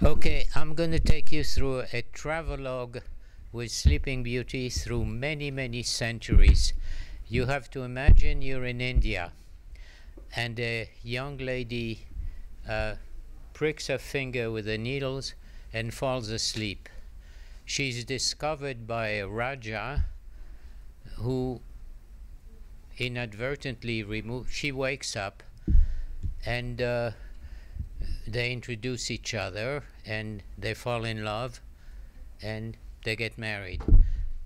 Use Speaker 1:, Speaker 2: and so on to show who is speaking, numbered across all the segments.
Speaker 1: Okay, I'm going to take you through a travelogue with Sleeping Beauty through many, many centuries. You have to imagine you're in India and a young lady pricks her finger with the needles and falls asleep. She's discovered by a Raja who inadvertently removed. She wakes up and they introduce each other and they fall in love and they get married.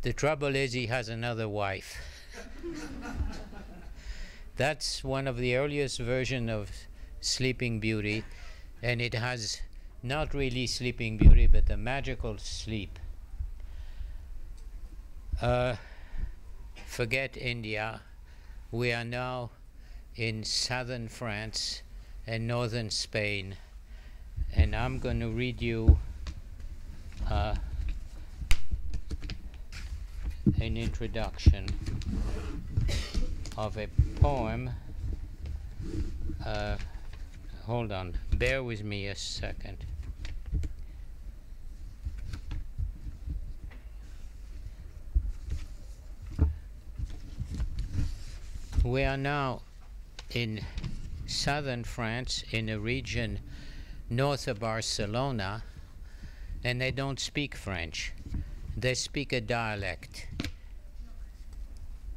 Speaker 1: The trouble is he has another wife. That's one of the earliest versions of Sleeping Beauty, and it has not really Sleeping Beauty but the magical sleep. Forget India. We are now in southern France and northern Spain, and I'm going to read you an introduction of a poem. Hold on, bear with me a second. We are now in southern France, in a region north of Barcelona, and they don't speak French. They speak a dialect.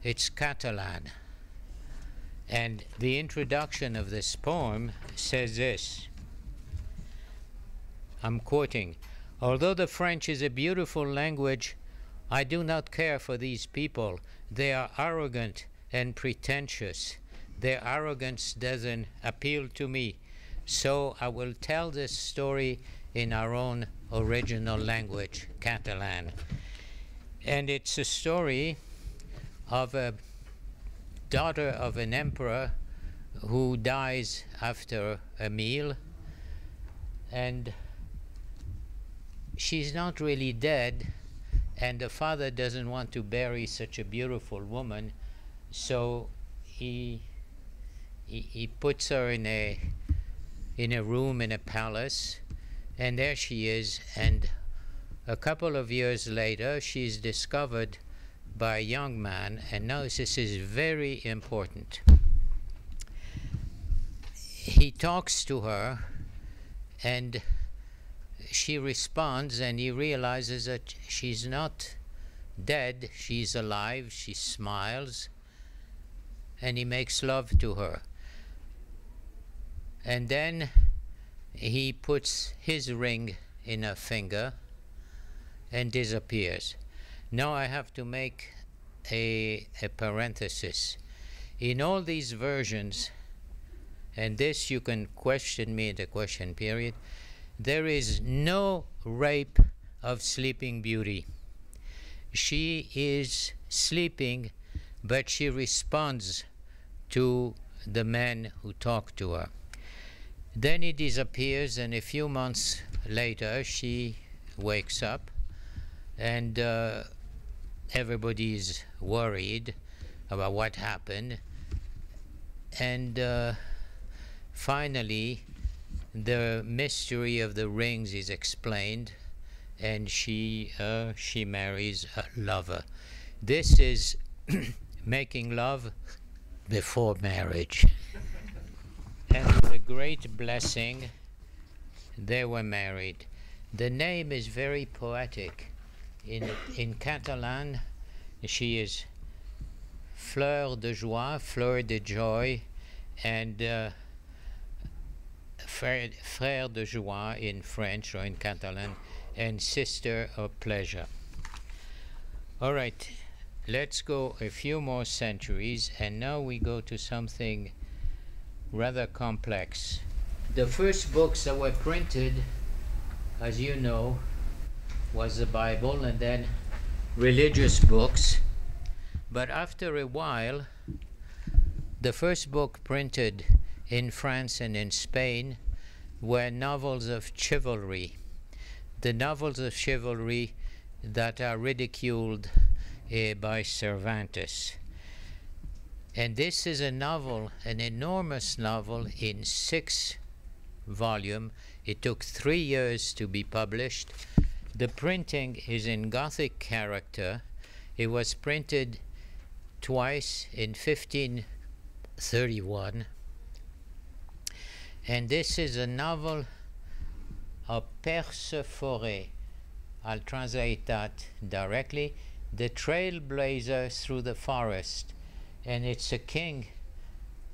Speaker 1: It's Catalan. And the introduction of this poem says this. I'm quoting, "Although the French is a beautiful language, I do not care for these people. They are arrogant and pretentious. Their arrogance doesn't appeal to me. So I will tell this story in our own original language, Catalan." And it's a story of a daughter of an emperor who dies after a meal, and she's not really dead, and the father doesn't want to bury such a beautiful woman, so he puts her in a room in a palace, and there she is, and a couple of years later she's discovered by a young man, and now this is very important. He talks to her and she responds, and he realizes that she's not dead, she's alive, she smiles, and he makes love to her. And then he puts his ring in her finger and disappears. Now I have to make a parenthesis. In all these versions, and this you can question me in the question period, there is no rape of Sleeping Beauty. She is sleeping, but she responds to the men who talk to her. Then he disappears, and a few months later she wakes up, and everybody's worried about what happened. And finally, the mystery of the rings is explained, and she marries a lover. This is making love before marriage. And with a great blessing, they were married. The name is very poetic. In Catalan, she is Fleur de Joie, Fleur de Joy, and Frère de Joie in French or in Catalan, and Sister of Pleasure. All right, let's go a few more centuries, and now we go to something rather complex. The first books that were printed, as you know, was the Bible, and then religious books. But after a while, the first book printed in France and in Spain were novels of chivalry. The novels of chivalry that are ridiculed by Cervantes. And this is a novel, an enormous novel in 6 volumes. It took 3 years to be published. The printing is in Gothic character. It was printed twice in 1531. And this is a novel of Perceforest. I'll translate that directly. The trailblazer through the forest. And it's a king,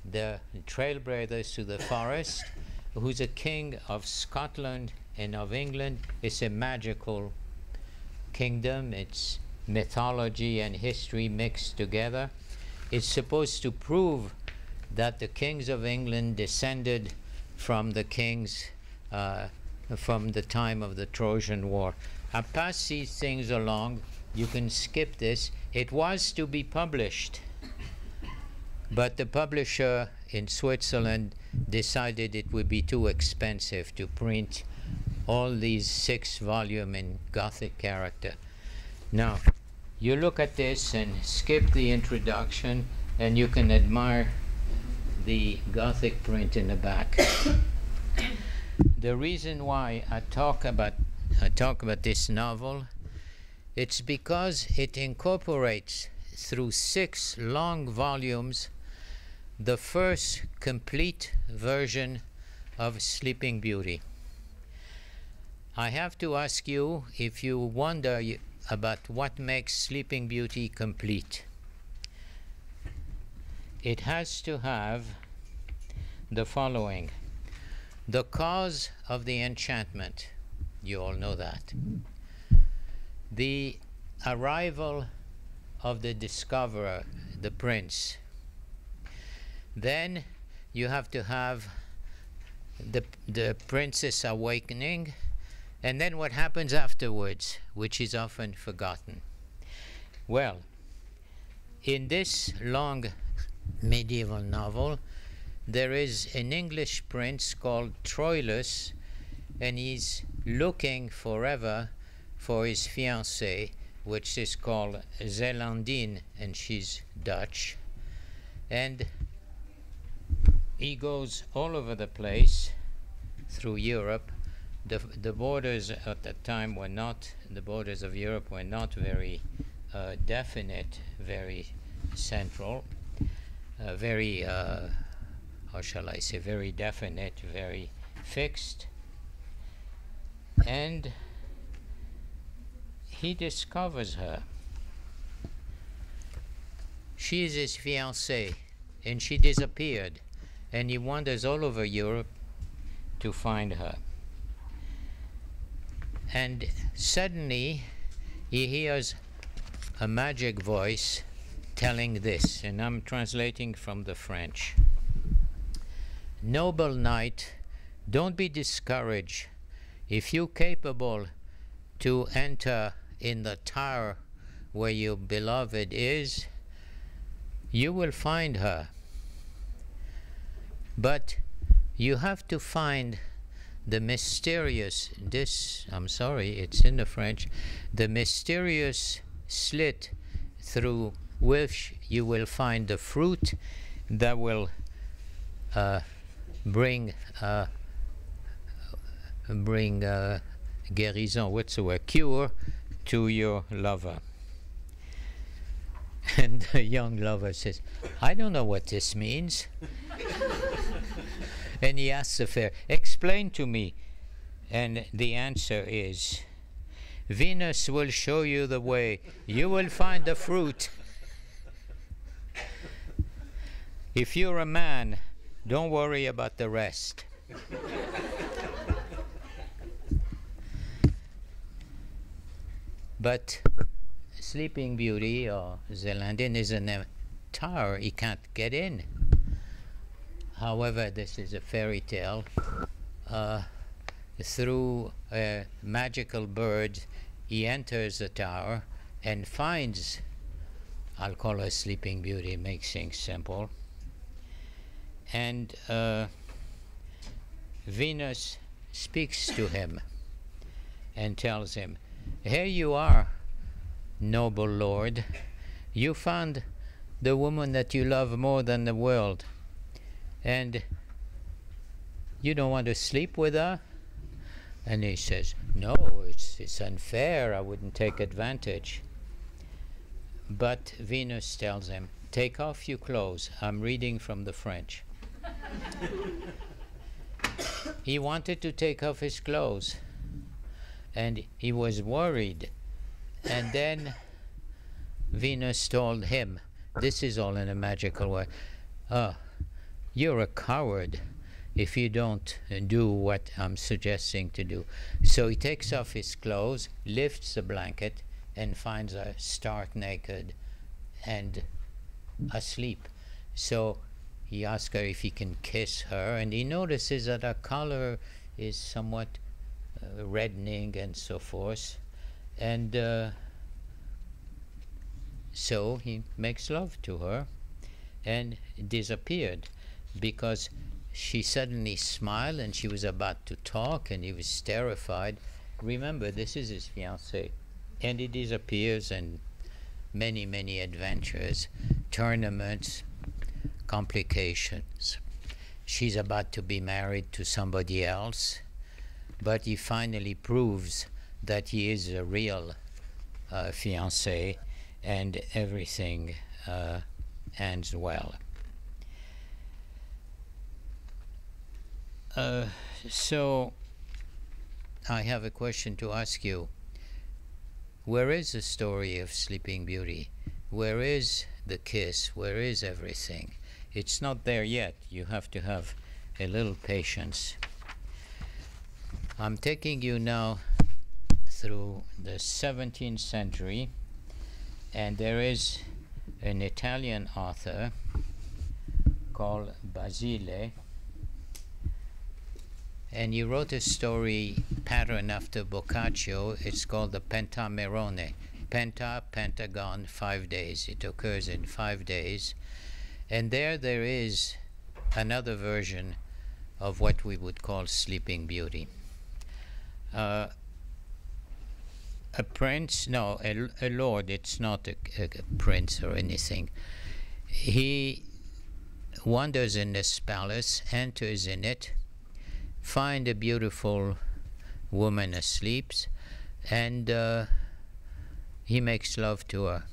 Speaker 1: the trailblazer through the forest, who's a king of Scotland and of England. It's a magical kingdom. It's mythology and history mixed together. It's supposed to prove that the kings of England descended from the kings from the time of the Trojan War. I'll pass these things along. You can skip this. It was to be published, but the publisher in Switzerland decided it would be too expensive to print all these 6 volumes in Gothic character. Now, you look at this and skip the introduction, and you can admire the Gothic print in the back. The reason why I talk about this novel, it's because it incorporates through 6 long volumes the first complete version of Sleeping Beauty. I have to ask you, if you wonder about what makes Sleeping Beauty complete, it has to have the following: the cause of the enchantment, you all know that, the arrival of the discoverer, the prince. Then you have to have the princess awakening, and then what happens afterwards, which is often forgotten. Well, in this long medieval novel, there is an English prince called Troilus, and he's looking forever for his fiancée, which is called Zelandine, and she's Dutch. And he goes all over the place through Europe. The borders at that time were not, the borders of Europe were not very definite, very central, very, how shall I say, very definite, very fixed. And he discovers her. She is his fiancée, and she disappeared, and he wanders all over Europe to find her. And suddenly he hears a magic voice telling this, and I'm translating from the French. Noble knight, don't be discouraged. If you're capable to enter in the tower where your beloved is, you will find her. But you have to find the mysterious, I'm sorry, it's in the French, the mysterious slit through which you will find the fruit that will bring guérison, what's the word, cure to your lover. And the young lover says, I don't know what this means. And he asks the fair, explain to me. And the answer is, Venus will show you the way. You will find the fruit. If you're a man, don't worry about the rest. But Sleeping Beauty or Zelandin is an tower. He can't get in. However, this is a fairy tale. Through a magical bird, he enters the tower and finds, I'll call her Sleeping Beauty, makes things simple. And Venus speaks to him and tells him, here you are, noble lord. You found the woman that you love more than the world. And you don't want to sleep with her? And he says, no, it's unfair. I wouldn't take advantage. But Venus tells him, take off your clothes. I'm reading from the French. He wanted to take off his clothes. And he was worried. And then Venus told him, this is all in a magical way, you're a coward if you don't do what I'm suggesting to do. So he takes off his clothes, lifts the blanket, and finds her stark naked and asleep. So he asks her if he can kiss her, and he notices that her color is somewhat reddening and so forth. And so he makes love to her and disappeared, because she suddenly smiled and she was about to talk and he was terrified. Remember, this is his fiancée. And he disappears, and many, many adventures, tournaments, complications. She's about to be married to somebody else, but he finally proves that he is a real fiancé, and everything ends well. So I have a question to ask you. Where is the story of Sleeping Beauty? Where is the kiss? Where is everything? It's not there yet. You have to have a little patience. I'm taking you now through the 17th century, and there is an Italian author called Basile, and he wrote a story patterned after Boccaccio. It's called the Pentamerone. Penta, pentagon, 5 days. It occurs in 5 days. And there is another version of what we would call Sleeping Beauty. A prince, no, a lord, it's not a prince or anything. He wanders in this palace, enters in it, finds a beautiful woman asleep, and he makes love to her.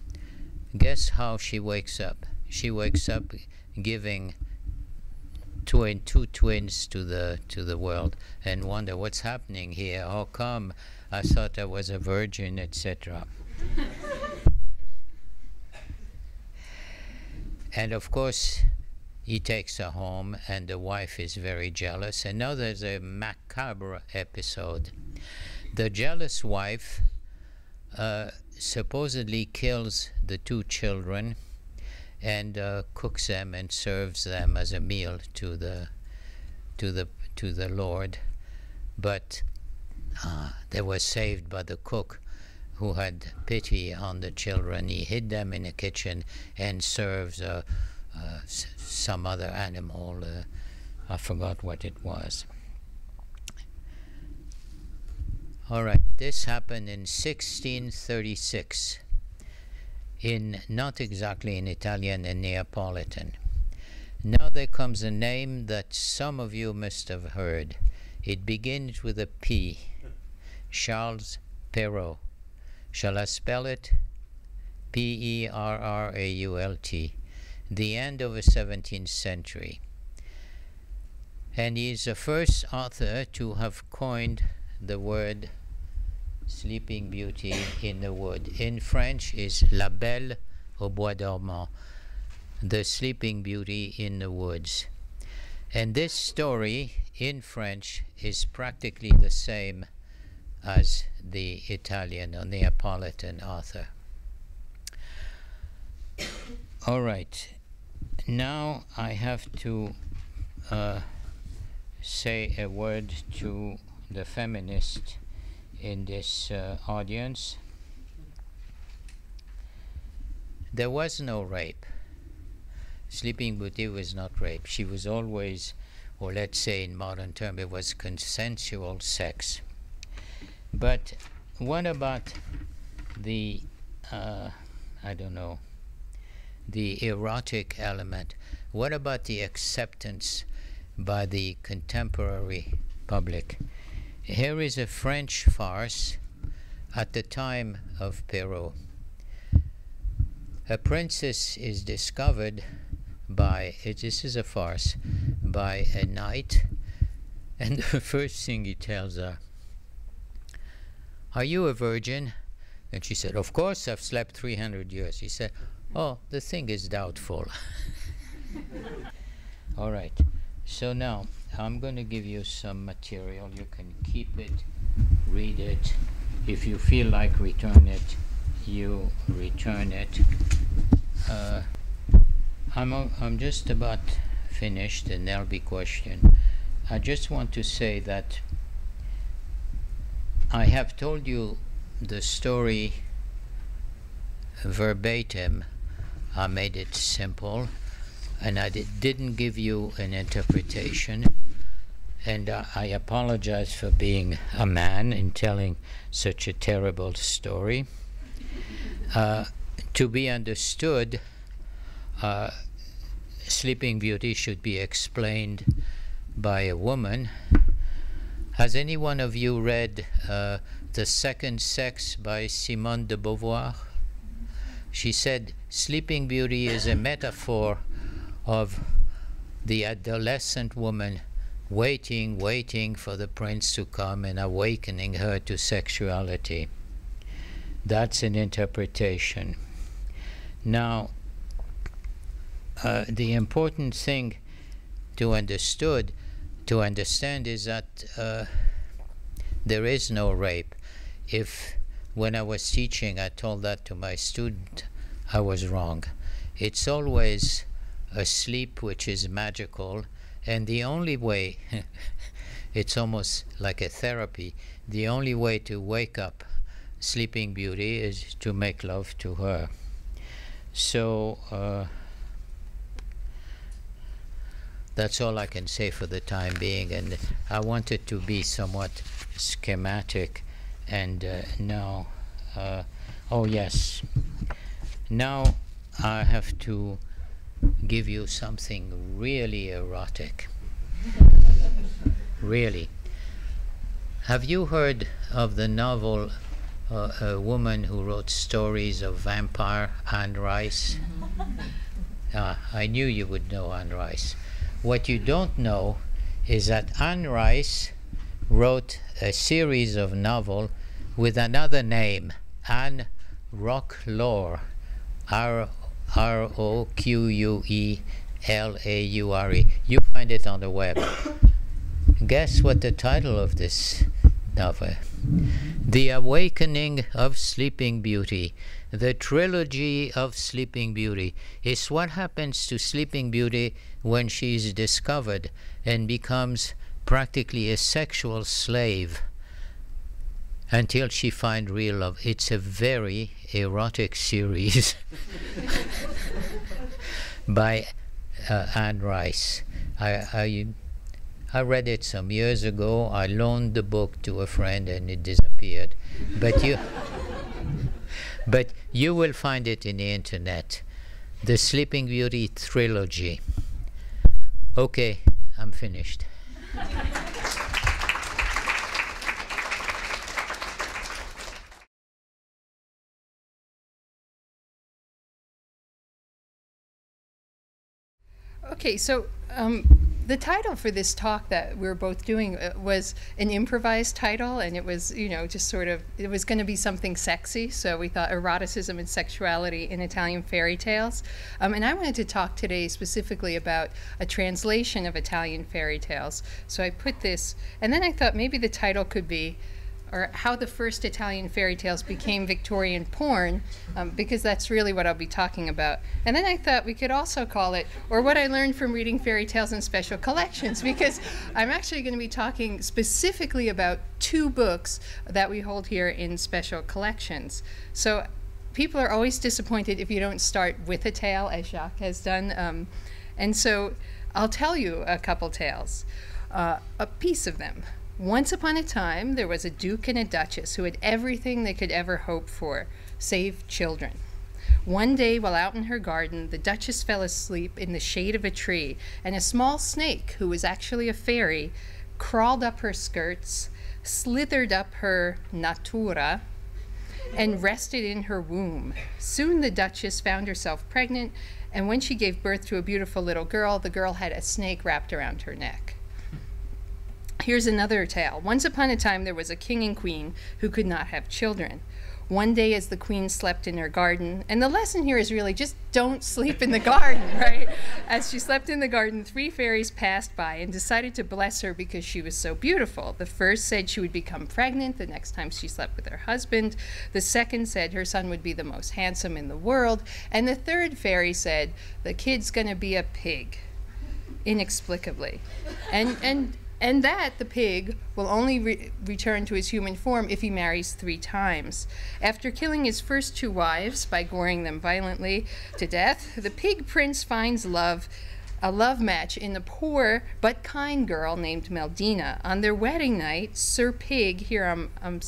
Speaker 1: Guess how she wakes up? She wakes up giving two twins to the world, and wonder what's happening here. How come? I thought I was a virgin, etc. And of course, he takes her home, and the wife is very jealous. And now there's a macabre episode. The jealous wife supposedly kills the 2 children and cooks them and serves them as a meal to the Lord. But they were saved by the cook, who had pity on the children. He hid them in the kitchen and serves some other animal. I forgot what it was. All right, this happened in 1636, not exactly in Italian, in Neapolitan. Now there comes a name that some of you must have heard. It begins with a P, Charles Perrault. Shall I spell it? Perrault. The end of the 17th century. And he is the first author to have coined the word Sleeping Beauty in the wood. In French is La Belle au Bois dormant, the Sleeping Beauty in the woods. And this story in French is practically the same as the Italian or Neapolitan author. All right, now I have to say a word to the feminist in this audience. There was no rape. Sleeping Beauty was not rape. She was always, or let's say in modern terms, it was consensual sex. But what about the, I don't know, the erotic element? What about the acceptance by the contemporary public? Here is a French farce at the time of Perrault. A princess is discovered by, this is a farce, by a knight, and the first thing he tells her, "Are you a virgin?" And she said, "Of course, I've slept 300 years. He said, "Oh, the thing is doubtful." All right, so now I'm going to give you some material. You can keep it, read it. If you feel like return it, you return it. I'm just about finished, and there'll be question. I just want to say that I have told you the story verbatim. I made it simple, and I didn't give you an interpretation. And I apologize for being a man in telling such a terrible story. To be understood, Sleeping Beauty should be explained by a woman. Has any one of you read The Second Sex by Simone de Beauvoir? She said Sleeping Beauty is a metaphor of the adolescent woman waiting for the prince to come and awakening her to sexuality. That's an interpretation. Now, the important thing to understand is that there is no rape. If when I was teaching I told that to my student, I was wrong. It's always a sleep which is magical, and the only way, it's almost like a therapy, the only way to wake up Sleeping Beauty is to make love to her. So that's all I can say for the time being, and I want it to be somewhat schematic. And now, oh yes, now I have to give you something really erotic. Really. Have you heard of the novel A Woman Who Wrote Stories of Vampire, Anne Rice? I knew you would know Anne Rice. What you don't know is that Anne Rice wrote a series of novels with another name, Anne Roquelaure, R-O-Q-U-E-L-A-U-R-E. You find it on the web. Guess what the title of this novel? The Awakening of Sleeping Beauty. The trilogy of Sleeping Beauty is what happens to Sleeping Beauty when she is discovered and becomes practically a sexual slave until she finds real love. It's a very erotic series by Anne Rice. I I read it some years ago. I loaned the book to a friend and it disappeared. But you will find it in the internet. The Sleeping Beauty trilogy. Okay, I'm finished.
Speaker 2: Okay, so the title for this talk that we're both doing was an improvised title, and it was, you know, just sort of, it was going to be something sexy, so we thought eroticism and sexuality in Italian fairy tales. And I wanted to talk today specifically about a translation of Italian fairy tales. So I put this, and then I thought maybe the title could be, or how the first Italian fairy tales became Victorian porn, because that's really what I'll be talking about. And then I thought we could also call it, or what I learned from reading fairy tales in special collections, because I'm actually going to be talking specifically about 2 books that we hold here in special collections. So people are always disappointed if you don't start with a tale, as Jacques has done. And so I'll tell you a couple tales, a piece of them. Once upon a time, there was a duke and a duchess who had everything they could ever hope for, save children. One day, while out in her garden, the duchess fell asleep in the shade of a tree, and a small snake, who was actually a fairy, crawled up her skirts, slithered up her natura, and rested in her womb. Soon the duchess found herself pregnant, and when she gave birth to a beautiful little girl, the girl had a snake wrapped around her neck. Here's another tale. Once upon a time, there was a king and queen who could not have children. One day, as the queen slept in her garden, and the lesson here is really just don't sleep in the garden, right? As she slept in the garden, 3 fairies passed by and decided to bless her because she was so beautiful. The first said she would become pregnant the next time she slept with her husband. The second said her son would be the most handsome in the world. And the third fairy said, the kid's gonna be a pig, inexplicably. And that the pig will only return to his human form if he marries 3 times. After killing his first 2 wives by goring them violently to death, the pig prince finds love, a love match in the poor but kind girl named Meldina. On their wedding night, Sir Pig, here I'm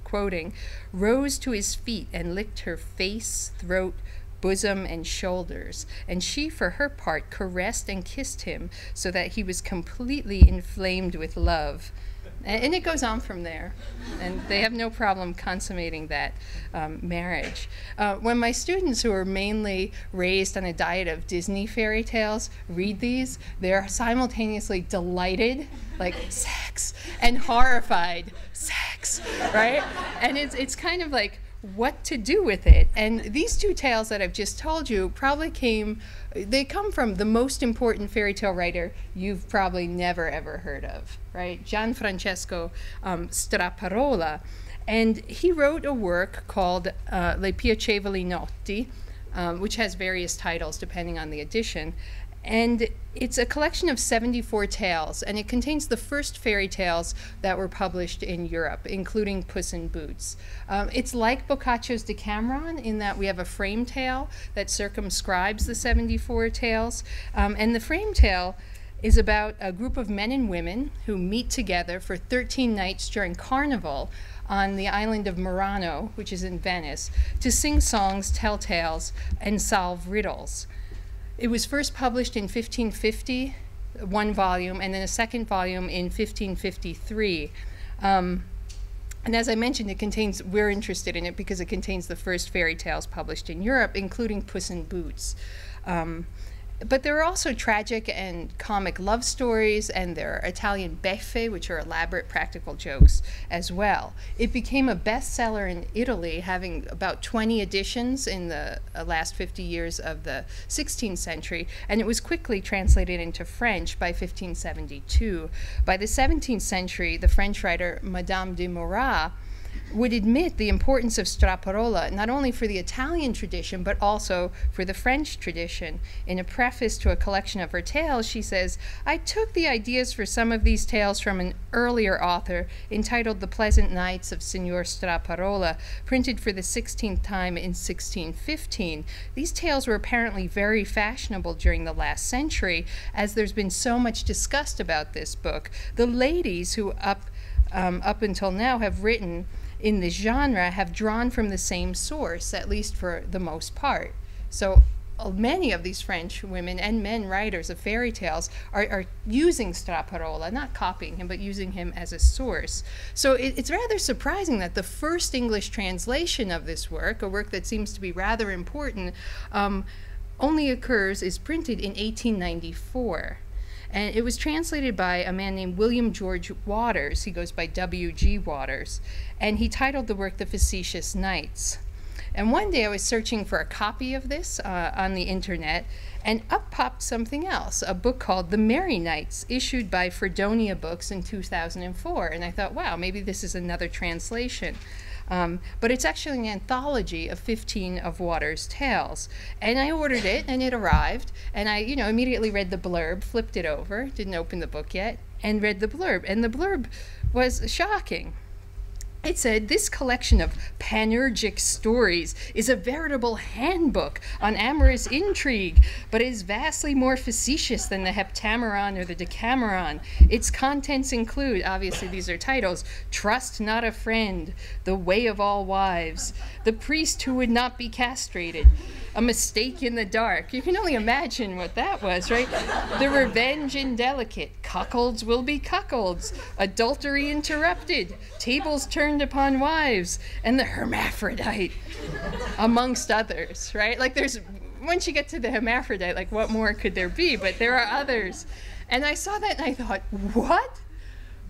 Speaker 2: quoting, rose to his feet and licked her face, throat, bosom, and shoulders, and she, for her part, caressed and kissed him so that he was completely inflamed with love. And it goes on from there, and they have no problem consummating that marriage. When my students, who are mainly raised on a diet of Disney fairy tales, read these, they're simultaneously delighted, like sex, and horrified, sex, right? And it's kind of like, what to do with it. And these 2 tales that I've just told you probably they come from the most important fairy tale writer you've probably never ever heard of, right? Gianfrancesco Straparola. And he wrote a work called Le Piacevoli Notti, which has various titles depending on the edition. And it's a collection of 74 tales, and it contains the first fairy tales that were published in Europe, including Puss in Boots. It's like Boccaccio's Decameron in that we have a frame tale that circumscribes the 74 tales. And the frame tale is about a group of men and women who meet together for 13 nights during Carnival on the island of Murano, which is in Venice, to sing songs, tell tales, and solve riddles. It was first published in 1550, 1 volume, and then a 2nd volume in 1553. And as I mentioned, we're interested in it because it contains the first fairy tales published in Europe, including Puss in Boots. But there are also tragic and comic love stories, and there are Italian beffe, which are elaborate practical jokes as well. It became a bestseller in Italy, having about 20 editions in the last 50 years of the 16th century, and it was quickly translated into French by 1572. By the 17th century, the French writer Madame de Murat would admit the importance of Straparola, not only for the Italian tradition, but also for the French tradition. In a preface to a collection of her tales, she says, "I took the ideas for some of these tales from an earlier author entitled The Pleasant Nights of Signor Straparola, printed for the 16th time in 1615. These tales were apparently very fashionable during the last century, as there's been so much discussed about this book. The ladies who up until now have written in this genre have drawn from the same source, at least for the most part." So many of these French women and men writers of fairy tales are using Straparola, not copying him, but using him as a source. So it's rather surprising that the first English translation of this work, a work that seems to be rather important, is printed in 1894. And it was translated by a man named William George Waters. He goes by W.G. Waters. And he titled the work The Facetious Nights. And one day I was searching for a copy of this on the internet, and up popped something else, a book called The Merry Nights, issued by Fredonia Books in 2004. And I thought, wow, maybe this is another translation. But it's actually an anthology of 15 of Waters' tales. And I ordered it, and it arrived, and I, immediately read the blurb, flipped it over, didn't open the book yet, and read the blurb. And the blurb was shocking. It said, "This collection of panurgic stories is a veritable handbook on amorous intrigue, but is vastly more facetious than the Heptameron or the Decameron. Its contents include," obviously these are titles, "Trust Not a Friend," "The Way of All Wives," "The Priest Who Would Not Be Castrated," "A Mistake in the Dark." You can only imagine what that was, right? "The Revenge Indelicate," "Cuckolds Will Be Cuckolds," "Adultery Interrupted," "Tables Turned Upon Wives," and "The Hermaphrodite," amongst others, right? Like once you get to the hermaphrodite, like what more could there be? But there are others. And I saw that and I thought, what?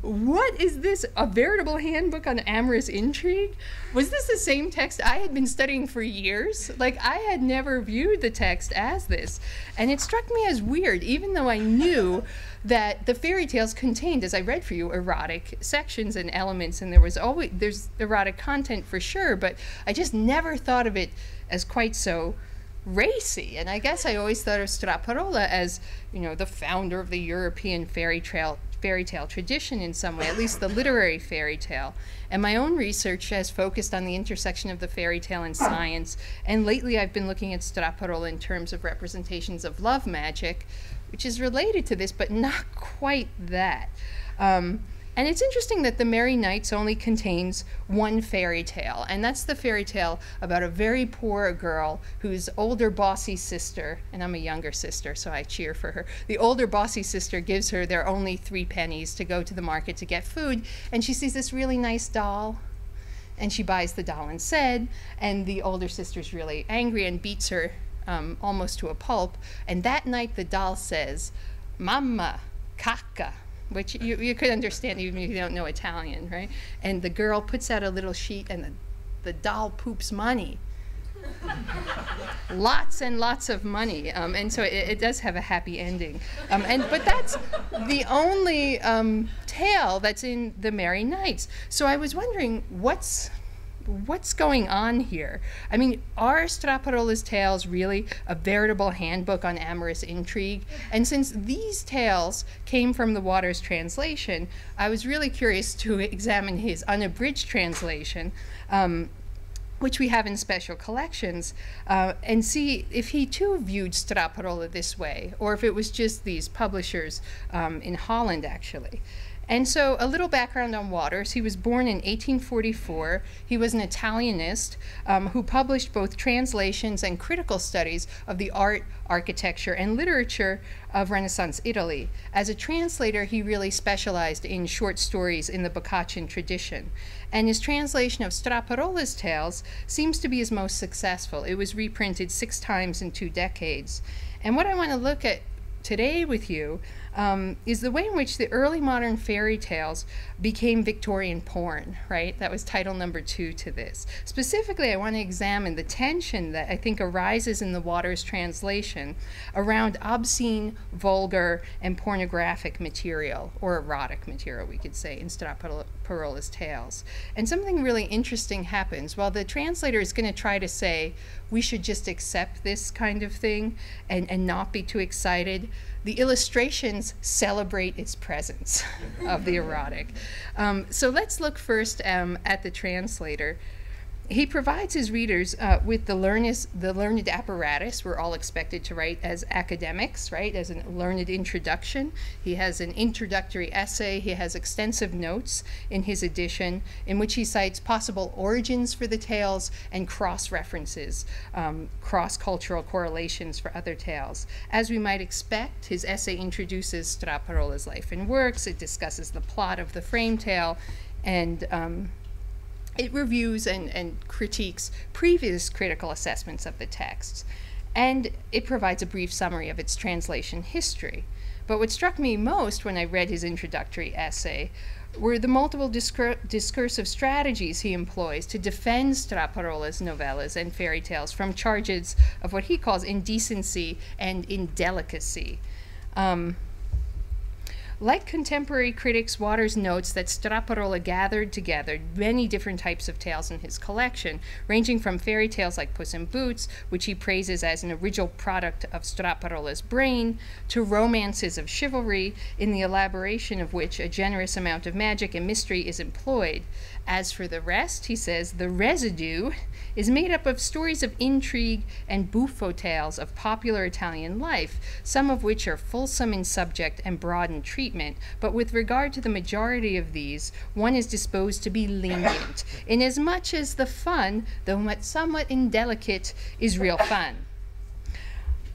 Speaker 2: What is this? A veritable handbook on amorous intrigue? Was this the same text I had been studying for years? Like, I had never viewed the text as this. And it struck me as weird, even though I knew that the fairy tales contained, as I read for you, erotic sections and elements, and there's erotic content for sure, but I just never thought of it as quite so racy. And I guess I always thought of Straparola as, the founder of the European fairy tale tradition in some way, at least the literary fairy tale. And my own research has focused on the intersection of the fairy tale and science, and lately I've been looking at Straparola in terms of representations of love magic, which is related to this, but not quite that. And it's interesting that The Merry Nights only contains one fairy tale, and that's the fairy tale about a very poor girl whose older bossy sister, and I'm a younger sister, so I cheer for her, the older bossy sister gives her their only 3 pennies to go to the market to get food, and she sees this really nice doll, and she buys the doll instead, and the older sister's really angry and beats her almost to a pulp, and that night the doll says, "Mamma, caca," which you could understand even if you don't know Italian, right? And the girl puts out a little sheet, and the doll poops money. Lots and lots of money. And so it does have a happy ending. But that's the only tale that's in The Merry Nights. So I was wondering, what's going on here? I mean, are Straparola's tales really a veritable handbook on amorous intrigue? And since these tales came from the Waters translation, I was really curious to examine his unabridged translation, which we have in special collections, and see if he too viewed Straparola this way, or if it was just these publishers in Holland, actually. And so a little background on Waters. He was born in 1844. He was an Italianist who published both translations and critical studies of the art, architecture, and literature of Renaissance Italy. As a translator, he really specialized in short stories in the Boccaccian tradition. And his translation of Straparola's tales seems to be his most successful. It was reprinted 6 times in 2 decades. And what I want to look at today with you is the way in which the early modern fairy tales became Victorian porn, right? That was title number 2 to this. Specifically, I want to examine the tension that I think arises in the Waters translation around obscene, vulgar, and pornographic material, or erotic material, we could say, in Straparola's tales. And something really interesting happens. While the translator is going to try to say, we should just accept this kind of thing and not be too excited, the illustrations celebrate its presence of the erotic. So let's look first at the translator. He provides his readers with the learned apparatus. We're all expected to write as academics, right, as a learned introduction. He has an introductory essay. He has extensive notes in his edition in which he cites possible origins for the tales and cross-references, cross-cultural correlations for other tales. As we might expect, his essay introduces Straparola's life and works. It discusses the plot of the frame tale, and it reviews and critiques previous critical assessments of the texts, and it provides a brief summary of its translation history. But what struck me most when I read his introductory essay were the multiple discursive strategies he employs to defend Straparola's novellas and fairy tales from charges of what he calls indecency and indelicacy. Like contemporary critics, Waters notes that Straparola gathered together many different types of tales in his collection, ranging from fairy tales like Puss in Boots, which he praises as an original product of Straparola's brain, to romances of chivalry, in the elaboration of which a generous amount of magic and mystery is employed. As for the rest, he says, the residue is made up of stories of intrigue and buffo tales of popular Italian life, some of which are fulsome in subject and broad in treatment, but with regard to the majority of these, one is disposed to be lenient, inasmuch as the fun, though somewhat indelicate, is real fun.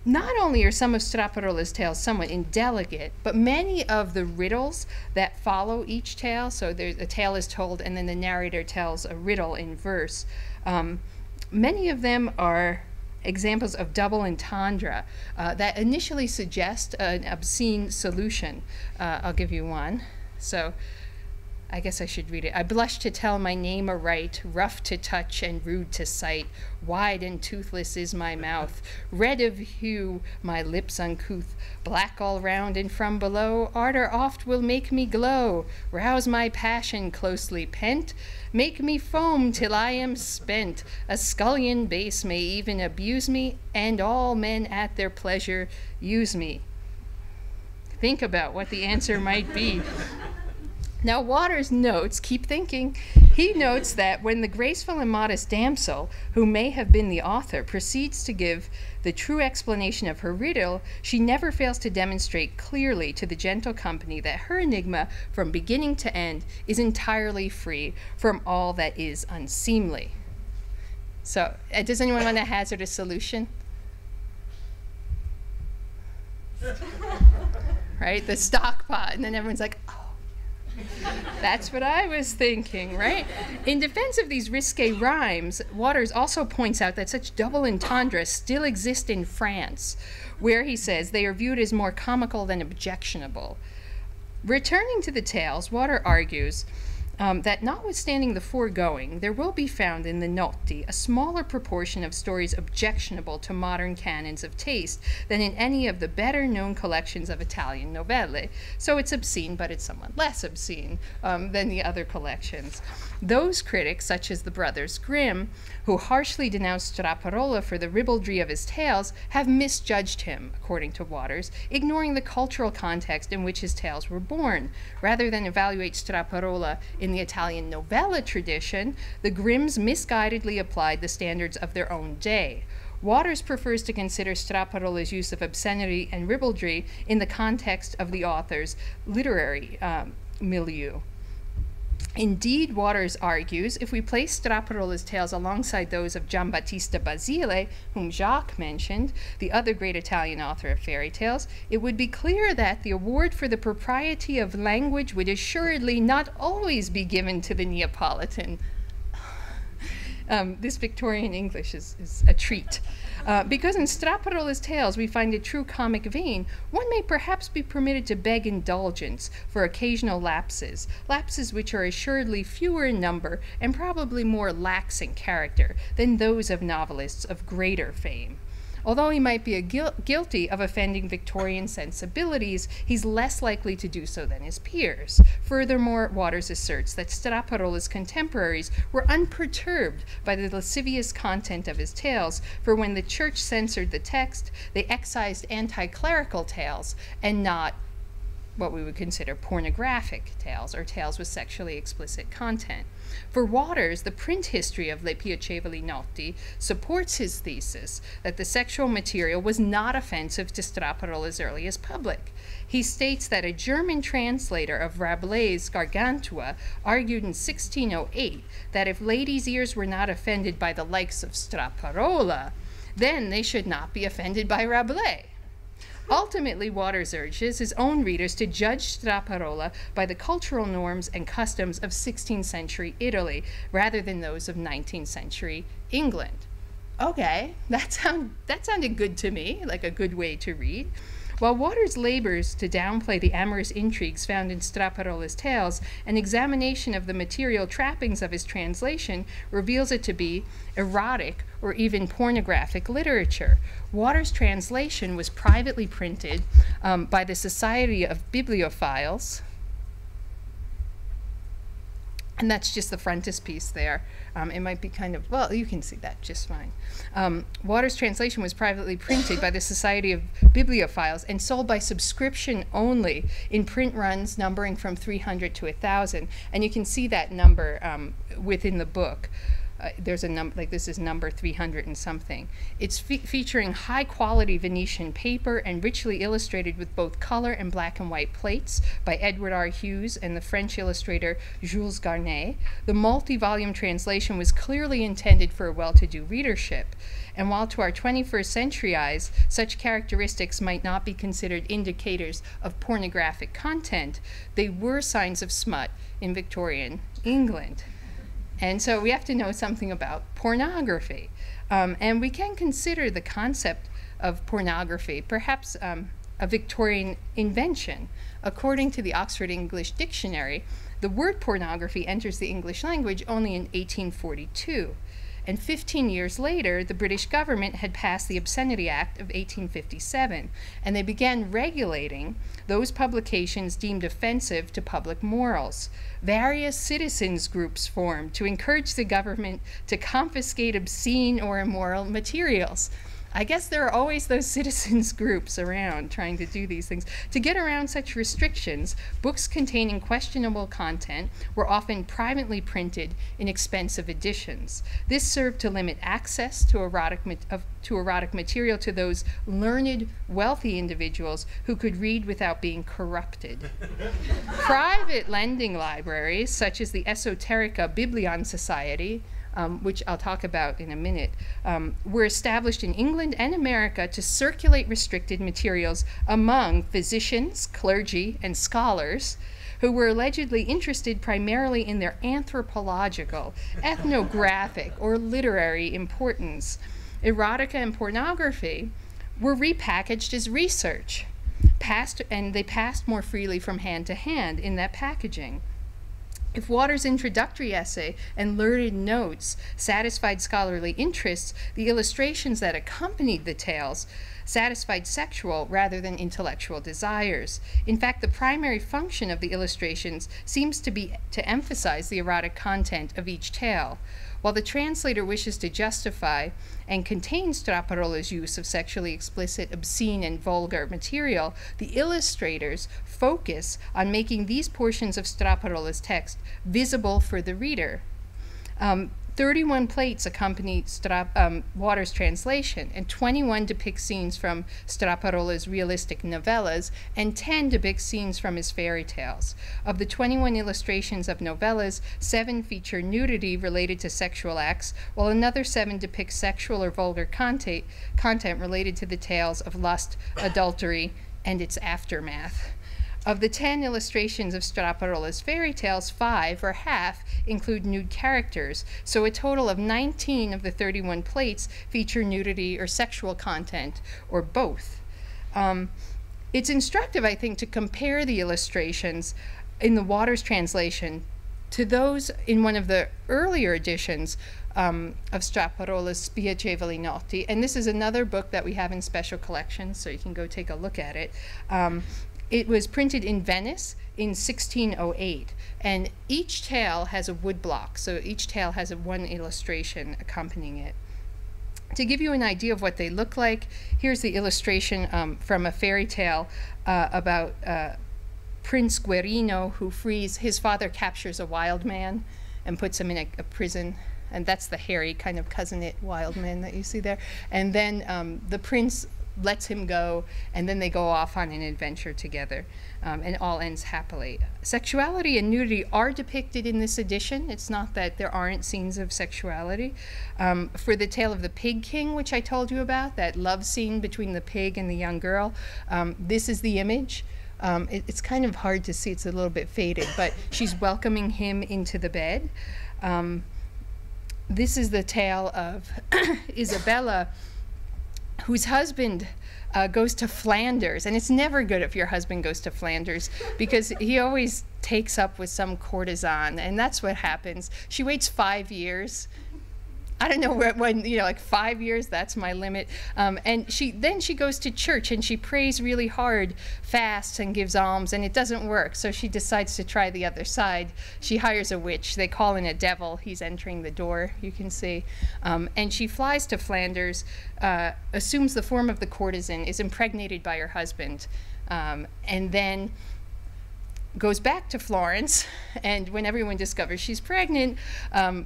Speaker 2: Not only are some of Straparola's tales somewhat indelicate, but many of the riddles that follow each tale, so a tale is told and then the narrator tells a riddle in verse, many of them are examples of double entendre that initially suggest an obscene solution. I'll give you one. So I guess I should read it. I blush to tell my name aright, rough to touch and rude to sight. Wide and toothless is my mouth, red of hue, my lips uncouth, black all round and from below. Ardor oft will make me glow, rouse my passion closely pent, make me foam till I am spent. A scullion base may even abuse me, and all men at their pleasure use me. Think about what the answer might be. Now, Waters notes, keep thinking, he notes that when the graceful and modest damsel, who may have been the author, proceeds to give the true explanation of her riddle, she never fails to demonstrate clearly to the gentle company that her enigma, from beginning to end, is entirely free from all that is unseemly. So, does anyone want to hazard a solution? Right? The stock pot, and then everyone's like, oh. That's what I was thinking, right? In defense of these risque rhymes, Waters also points out that such double entendres still exist in France, where he says they are viewed as more comical than objectionable. Returning to the tales, Waters argues that notwithstanding the foregoing, there will be found in the Notti a smaller proportion of stories objectionable to modern canons of taste than in any of the better-known collections of Italian novelle. So it's obscene, but it's somewhat less obscene than the other collections. Those critics, such as the brothers Grimm, who harshly denounced Straparola for the ribaldry of his tales, have misjudged him, according to Waters, ignoring the cultural context in which his tales were born. Rather than evaluate Straparola in the Italian novella tradition, the Grimms misguidedly applied the standards of their own day. Waters prefers to consider Straparola's use of obscenity and ribaldry in the context of the author's literary milieu. Indeed, Waters argues, if we place Straparola's tales alongside those of Giambattista Basile, whom Jacques mentioned, the other great Italian author of fairy tales, it would be clear that the award for the propriety of language would assuredly not always be given to the Neapolitan. This Victorian English is a treat. Because in Straparola's tales we find a true comic vein, one may perhaps be permitted to beg indulgence for occasional lapses, lapses which are assuredly fewer in number and probably more lax in character than those of novelists of greater fame. Although he might be guilty of offending Victorian sensibilities, he's less likely to do so than his peers. Furthermore, Waters asserts that Straparola's contemporaries were unperturbed by the lascivious content of his tales, for when the church censored the text, they excised anti-clerical tales and not what we would consider pornographic tales or tales with sexually explicit content. For Waters, the print history of Le Piacevoli Notti supports his thesis that the sexual material was not offensive to Straparola's earliest public. He states that a German translator of Rabelais' Gargantua argued in 1608 that if ladies' ears were not offended by the likes of Straparola, then they should not be offended by Rabelais. Ultimately, Waters urges his own readers to judge Straparola by the cultural norms and customs of 16th century Italy rather than those of 19th century England. Okay, that sounded good to me, like a good way to read. While Waters labors to downplay the amorous intrigues found in Straparola's tales, an examination of the material trappings of his translation reveals it to be erotic or even pornographic literature. Waters' translation was privately printed by the Society of Bibliophiles, and that's just the frontispiece there. It might be kind of, well, you can see that just fine. Waters' translation was privately printed by the Society of Bibliophiles and sold by subscription only in print runs numbering from 300 to 1,000. And you can see that number within the book. There's a number, like this is number 300 and something. It's featuring high quality Venetian paper and richly illustrated with both color and black and white plates by Edward R. Hughes and the French illustrator Jules Garnet. The multi-volume translation was clearly intended for a well-to-do readership. And while to our 21st century eyes, such characteristics might not be considered indicators of pornographic content, they were signs of smut in Victorian England. And so we have to know something about pornography. And we can consider the concept of pornography perhaps a Victorian invention. According to the Oxford English Dictionary, the word pornography enters the English language only in 1842. And 15 years later, the British government had passed the Obscenity Act of 1857, and they began regulating those publications deemed offensive to public morals. Various citizens groups formed to encourage the government to confiscate obscene or immoral materials. I guess there are always those citizens groups around trying to do these things. To get around such restrictions, books containing questionable content were often privately printed in expensive editions. This served to limit access to erotic material to those learned, wealthy individuals who could read without being corrupted. Private lending libraries, such as the Esoterica Biblion Society, which I'll talk about in a minute, were established in England and America to circulate restricted materials among physicians, clergy, and scholars who were allegedly interested primarily in their anthropological, ethnographic, or literary importance. Erotica and pornography were repackaged as research, and they passed more freely from hand to hand in that packaging. If Waters' introductory essay and learned notes satisfied scholarly interests, the illustrations that accompanied the tales satisfied sexual rather than intellectual desires. In fact, the primary function of the illustrations seems to be to emphasize the erotic content of each tale. While the translator wishes to justify and contain Straparola's use of sexually explicit, obscene, and vulgar material, the illustrators focus on making these portions of Straparola's text visible for the reader. 31 plates accompany Waters' translation, and 21 depict scenes from Straparola's realistic novellas, and 10 depict scenes from his fairy tales. Of the 21 illustrations of novellas, 7 feature nudity related to sexual acts, while another 7 depict sexual or vulgar content related to the tales of lust, adultery, and its aftermath. Of the 10 illustrations of Straparola's fairy tales, 5, or half, include nude characters. So a total of 19 of the 31 plates feature nudity or sexual content, or both. It's instructive, I think, to compare the illustrations in the Waters translation to those in one of the earlier editions of Straparola's Spiacevoli Notti. And this is another book that we have in special collections, so you can go take a look at it. It was printed in Venice in 1608, and each tale has a wood block, so each tale has one illustration accompanying it. To give you an idea of what they look like, here's the illustration from a fairy tale about Prince Guerino, who frees, his father captures a wild man and puts him in a prison, and that's the hairy kind of cousinate wild man that you see there. And then the prince lets him go, and then they go off on an adventure together, and it all ends happily. Sexuality and nudity are depicted in this edition. It's not that there aren't scenes of sexuality. For the tale of the Pig King, which I told you about, that love scene between the pig and the young girl, this is the image. It's kind of hard to see, it's a little bit faded, but she's welcoming him into the bed. This is the tale of Isabella, whose husband goes to Flanders, and it's never good if your husband goes to Flanders, because he always takes up with some courtesan, and that's what happens. She waits 5 years. I don't know when, you know, like 5 years, that's my limit. And then she goes to church and she prays really hard, fasts and gives alms, and it doesn't work. So she decides to try the other side. She hires a witch. They call in a devil. He's entering the door, you can see. And she flies to Flanders, assumes the form of the courtesan, is impregnated by her husband, and then goes back to Florence. And when everyone discovers she's pregnant,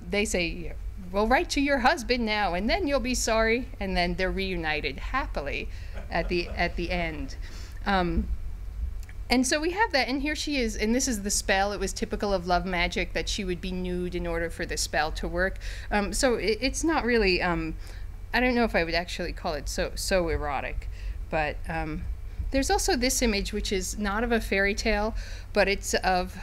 Speaker 2: they say, well, write to your husband now, and then you'll be sorry. And then they're reunited happily at the end. And so we have that, and here she is, and this is the spell. It was typical of love magic that she would be nude in order for the spell to work. So it's not really, I don't know if I would actually call it so erotic, but there's also this image, which is not of a fairy tale, but it's of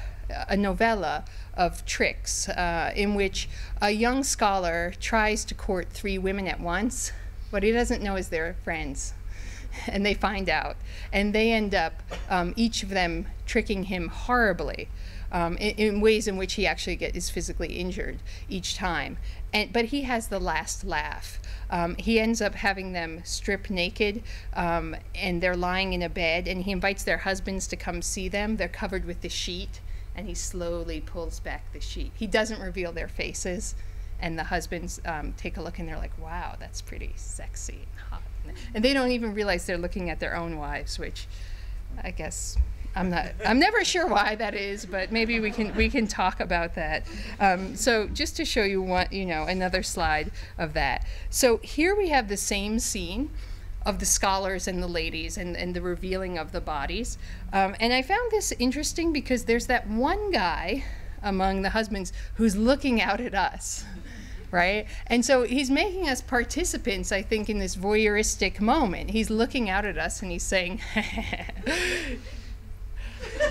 Speaker 2: a novella of tricks, in which a young scholar tries to court 3 women at once. What he doesn't know is they're friends, and they find out, and they end up, each of them tricking him horribly, in ways in which he actually is physically injured each time. But he has the last laugh. He ends up having them strip naked, and they're lying in a bed, and he invites their husbands to come see them. They're covered with the sheet, and he slowly pulls back the sheet. He doesn't reveal their faces, and the husbands take a look, and they're like, wow, that's pretty sexy and hot. And they don't even realize they're looking at their own wives, which I guess I'm never sure why that is, but maybe we can talk about that. So just to show you another slide of that. So here we have the same scene of the scholars and the ladies and the revealing of the bodies. And I found this interesting because there's that one guy among the husbands who's looking out at us, right? And so he's making us participants, I think, in this voyeuristic moment. He's looking out at us and he's saying,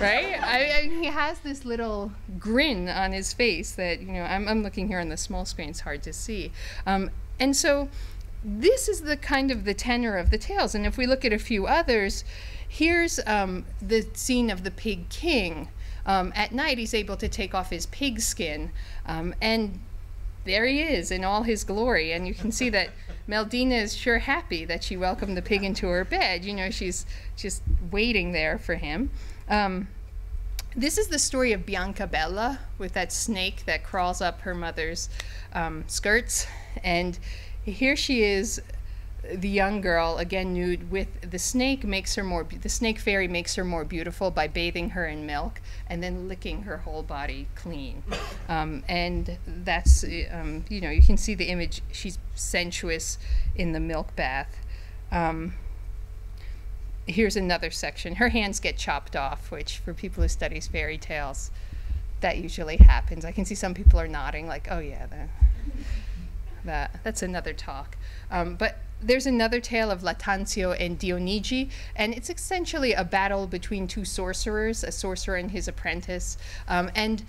Speaker 2: right? He has this little grin on his face that, I'm looking here on the small screen, it's hard to see. And so this is the kind of the tenor of the tales. And if we look at a few others, here's the scene of the Pig King. At night, he's able to take off his pig skin, and there he is in all his glory. And you can see that Meldina is sure happy that she welcomed the pig into her bed. She's just waiting there for him. This is the story of Biancabella, with that snake that crawls up her mother's skirts. And here she is, the young girl, again nude, with the snake the snake fairy makes her more beautiful by bathing her in milk and then licking her whole body clean. And that's, you can see the image. She's sensuous in the milk bath. Here's another section. Her hands get chopped off, which for people who study fairy tales, that usually happens. I can see some people are nodding like, oh yeah, that. That's another talk. But there's another tale of Lattanzio and Dionigi, and it's essentially a battle between two sorcerers, a sorcerer and his apprentice. And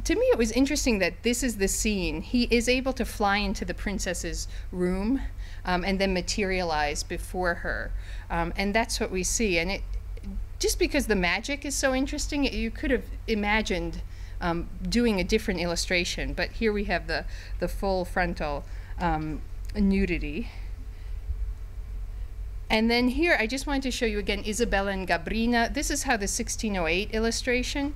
Speaker 2: to me, it was interesting that this is the scene. He is able to fly into the princess's room and then materialize before her. And that's what we see. And just because the magic is so interesting, you could have imagined doing a different illustration. But here we have the full frontal nudity. And then here, I just wanted to show you again Isabella and Gabrina. This is how the 1608 illustration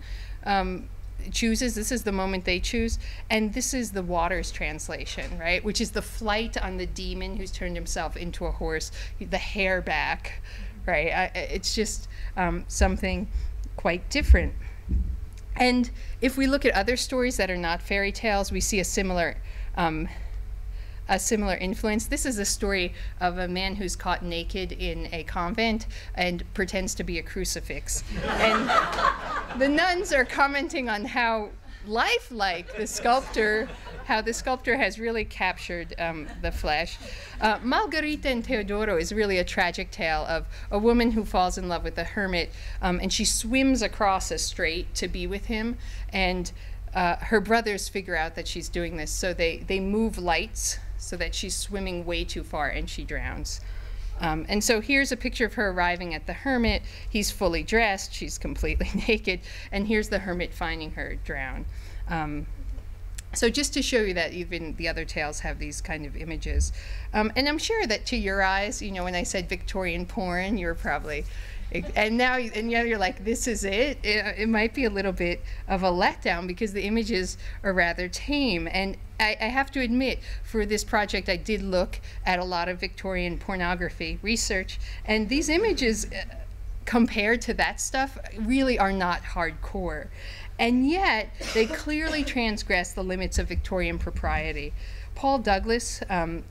Speaker 2: chooses. This is the moment they choose. And this is the Waters translation, right? Which is the flight on the demon who's turned himself into a horse, the hair back, right? It's just something quite different. And if we look at other stories that are not fairy tales, we see a similar influence. This is a story of a man who's caught naked in a convent and pretends to be a crucifix. And the nuns are commenting on how lifelike the sculptor, how the sculptor has really captured the flesh. Margherita and Teodoro is really a tragic tale of a woman who falls in love with a hermit, and she swims across a strait to be with him, and her brothers figure out that she's doing this, so they move lights so that she's swimming way too far and she drowns. And so here's a picture of her arriving at the hermit. He's fully dressed, she's completely naked, and here's the hermit finding her drown. So just to show you that even the other tales have these kind of images. And I'm sure that to your eyes, you know, when I said Victorian porn, you're probably, and now you're like, this is it? It might be a little bit of a letdown because the images are rather tame. And I have to admit, for this project, I did look at a lot of Victorian pornography research, and these images, compared to that stuff, really are not hardcore. And yet, they clearly transgress the limits of Victorian propriety. Paul Douglas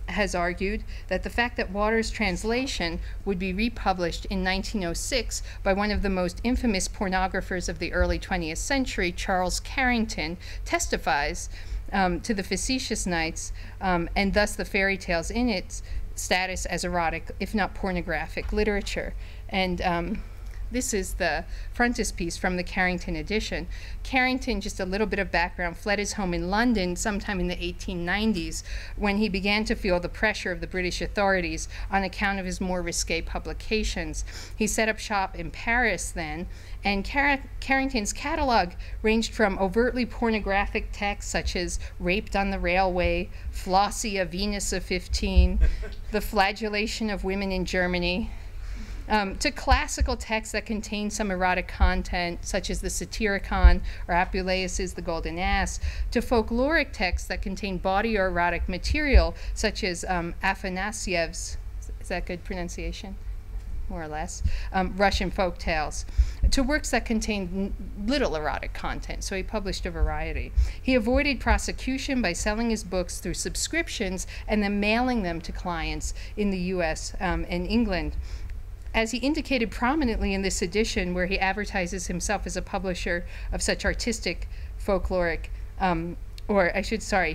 Speaker 2: has argued that the fact that Waters' translation would be republished in 1906 by one of the most infamous pornographers of the early 20th century, Charles Carrington, testifies to the facetious nights and thus the fairy tales in its status as erotic, if not pornographic, literature. And this is the frontispiece from the Carrington edition. Carrington, just a little bit of background, fled his home in London sometime in the 1890s when he began to feel the pressure of the British authorities on account of his more risque publications. He set up shop in Paris then, and Carrington's catalog ranged from overtly pornographic texts such as Raped on the Railway, Flossie, a Venus of 15, The Flagellation of Women in Germany, to classical texts that contain some erotic content, such as the Satyricon or Apuleius's The Golden Ass, to folkloric texts that contain body or erotic material, such as Afanasyev's, is that good pronunciation? More or less, Russian folk tales, to works that contained little erotic content, so he published a variety. He avoided prosecution by selling his books through subscriptions and then mailing them to clients in the US and England. As he indicated prominently in this edition, where he advertises himself as a publisher of such artistic, folkloric,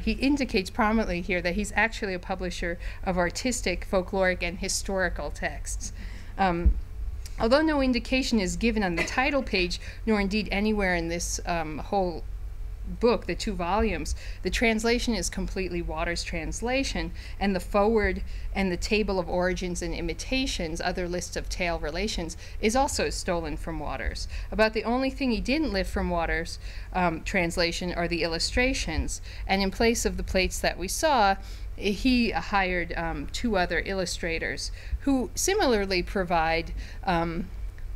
Speaker 2: he indicates prominently here that he's actually a publisher of artistic, folkloric, and historical texts. Although no indication is given on the title page, nor indeed anywhere in this whole book, the 2 volumes, the translation is completely Waters' translation, and the foreword and the table of origins and imitations, other lists of tale relations, is also stolen from Waters. About the only thing he didn't lift from Waters' translation are the illustrations, and in place of the plates that we saw, he hired 2 other illustrators who similarly provide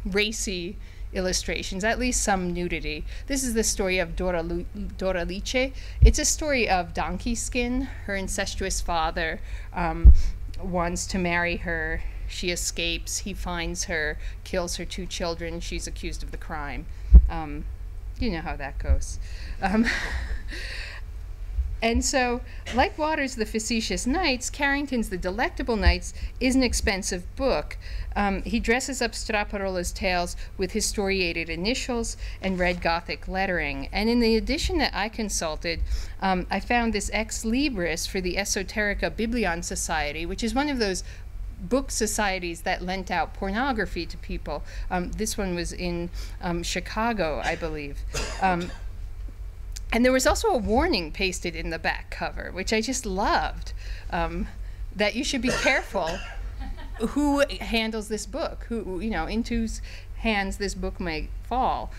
Speaker 2: racy illustrations, at least some nudity. This is the story of Doralice. It's a story of Donkey Skin. Her incestuous father wants to marry her. She escapes. He finds her, kills her 2 children. She's accused of the crime. You know how that goes. And so, like Waters' The Facetious Nights, Carrington's The Delectable Nights is an expensive book. He dresses up Straparola's tales with historiated initials and red Gothic lettering. And in the edition that I consulted, I found this ex libris for the Esoterica Biblion Society, which is one of those book societies that lent out pornography to people. This one was in Chicago, I believe. And there was also a warning pasted in the back cover, which I just loved, that you should be careful who handles this book, who, you know, into whose hands this book may fall.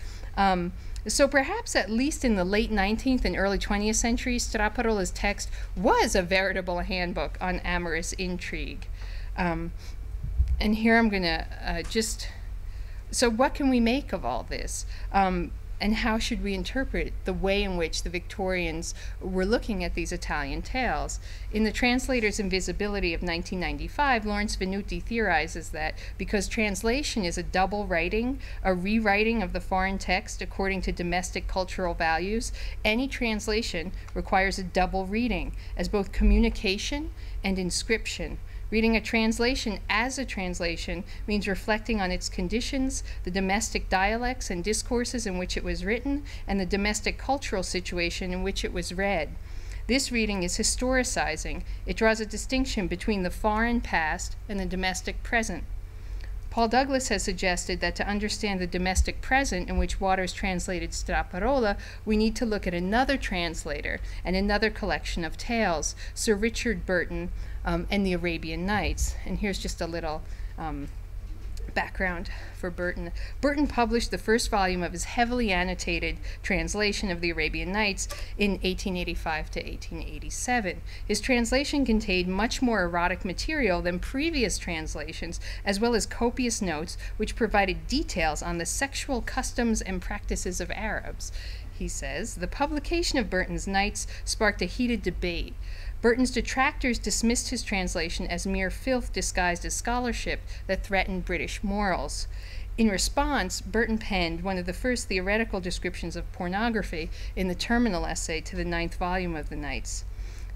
Speaker 2: So perhaps at least in the late 19th and early 20th century, Straparola's text was a veritable handbook on amorous intrigue. And here I'm going to so what can we make of all this? And how should we interpret the way in which the Victorians were looking at these Italian tales? In the Translators' Invisibility of 1995, Lawrence Venuti theorizes that because translation is a double writing, a rewriting of the foreign text according to domestic cultural values, any translation requires a double reading as both communication and inscription. Reading a translation as a translation means reflecting on its conditions, the domestic dialects and discourses in which it was written, and the domestic cultural situation in which it was read. This reading is historicizing. It draws a distinction between the foreign past and the domestic present. Paul Douglas has suggested that to understand the domestic present in which Waters translated Straparola, we need to look at another translator and another collection of tales, Sir Richard Burton and the Arabian Nights. And here's just a little background for Burton. Burton published the first volume of his heavily annotated translation of the Arabian Nights in 1885 to 1887. His translation contained much more erotic material than previous translations, as well as copious notes which provided details on the sexual customs and practices of Arabs. He says, the publication of Burton's Nights sparked a heated debate. Burton's detractors dismissed his translation as mere filth disguised as scholarship that threatened British morals. In response, Burton penned one of the first theoretical descriptions of pornography in the terminal essay to the 9th volume of the Nights.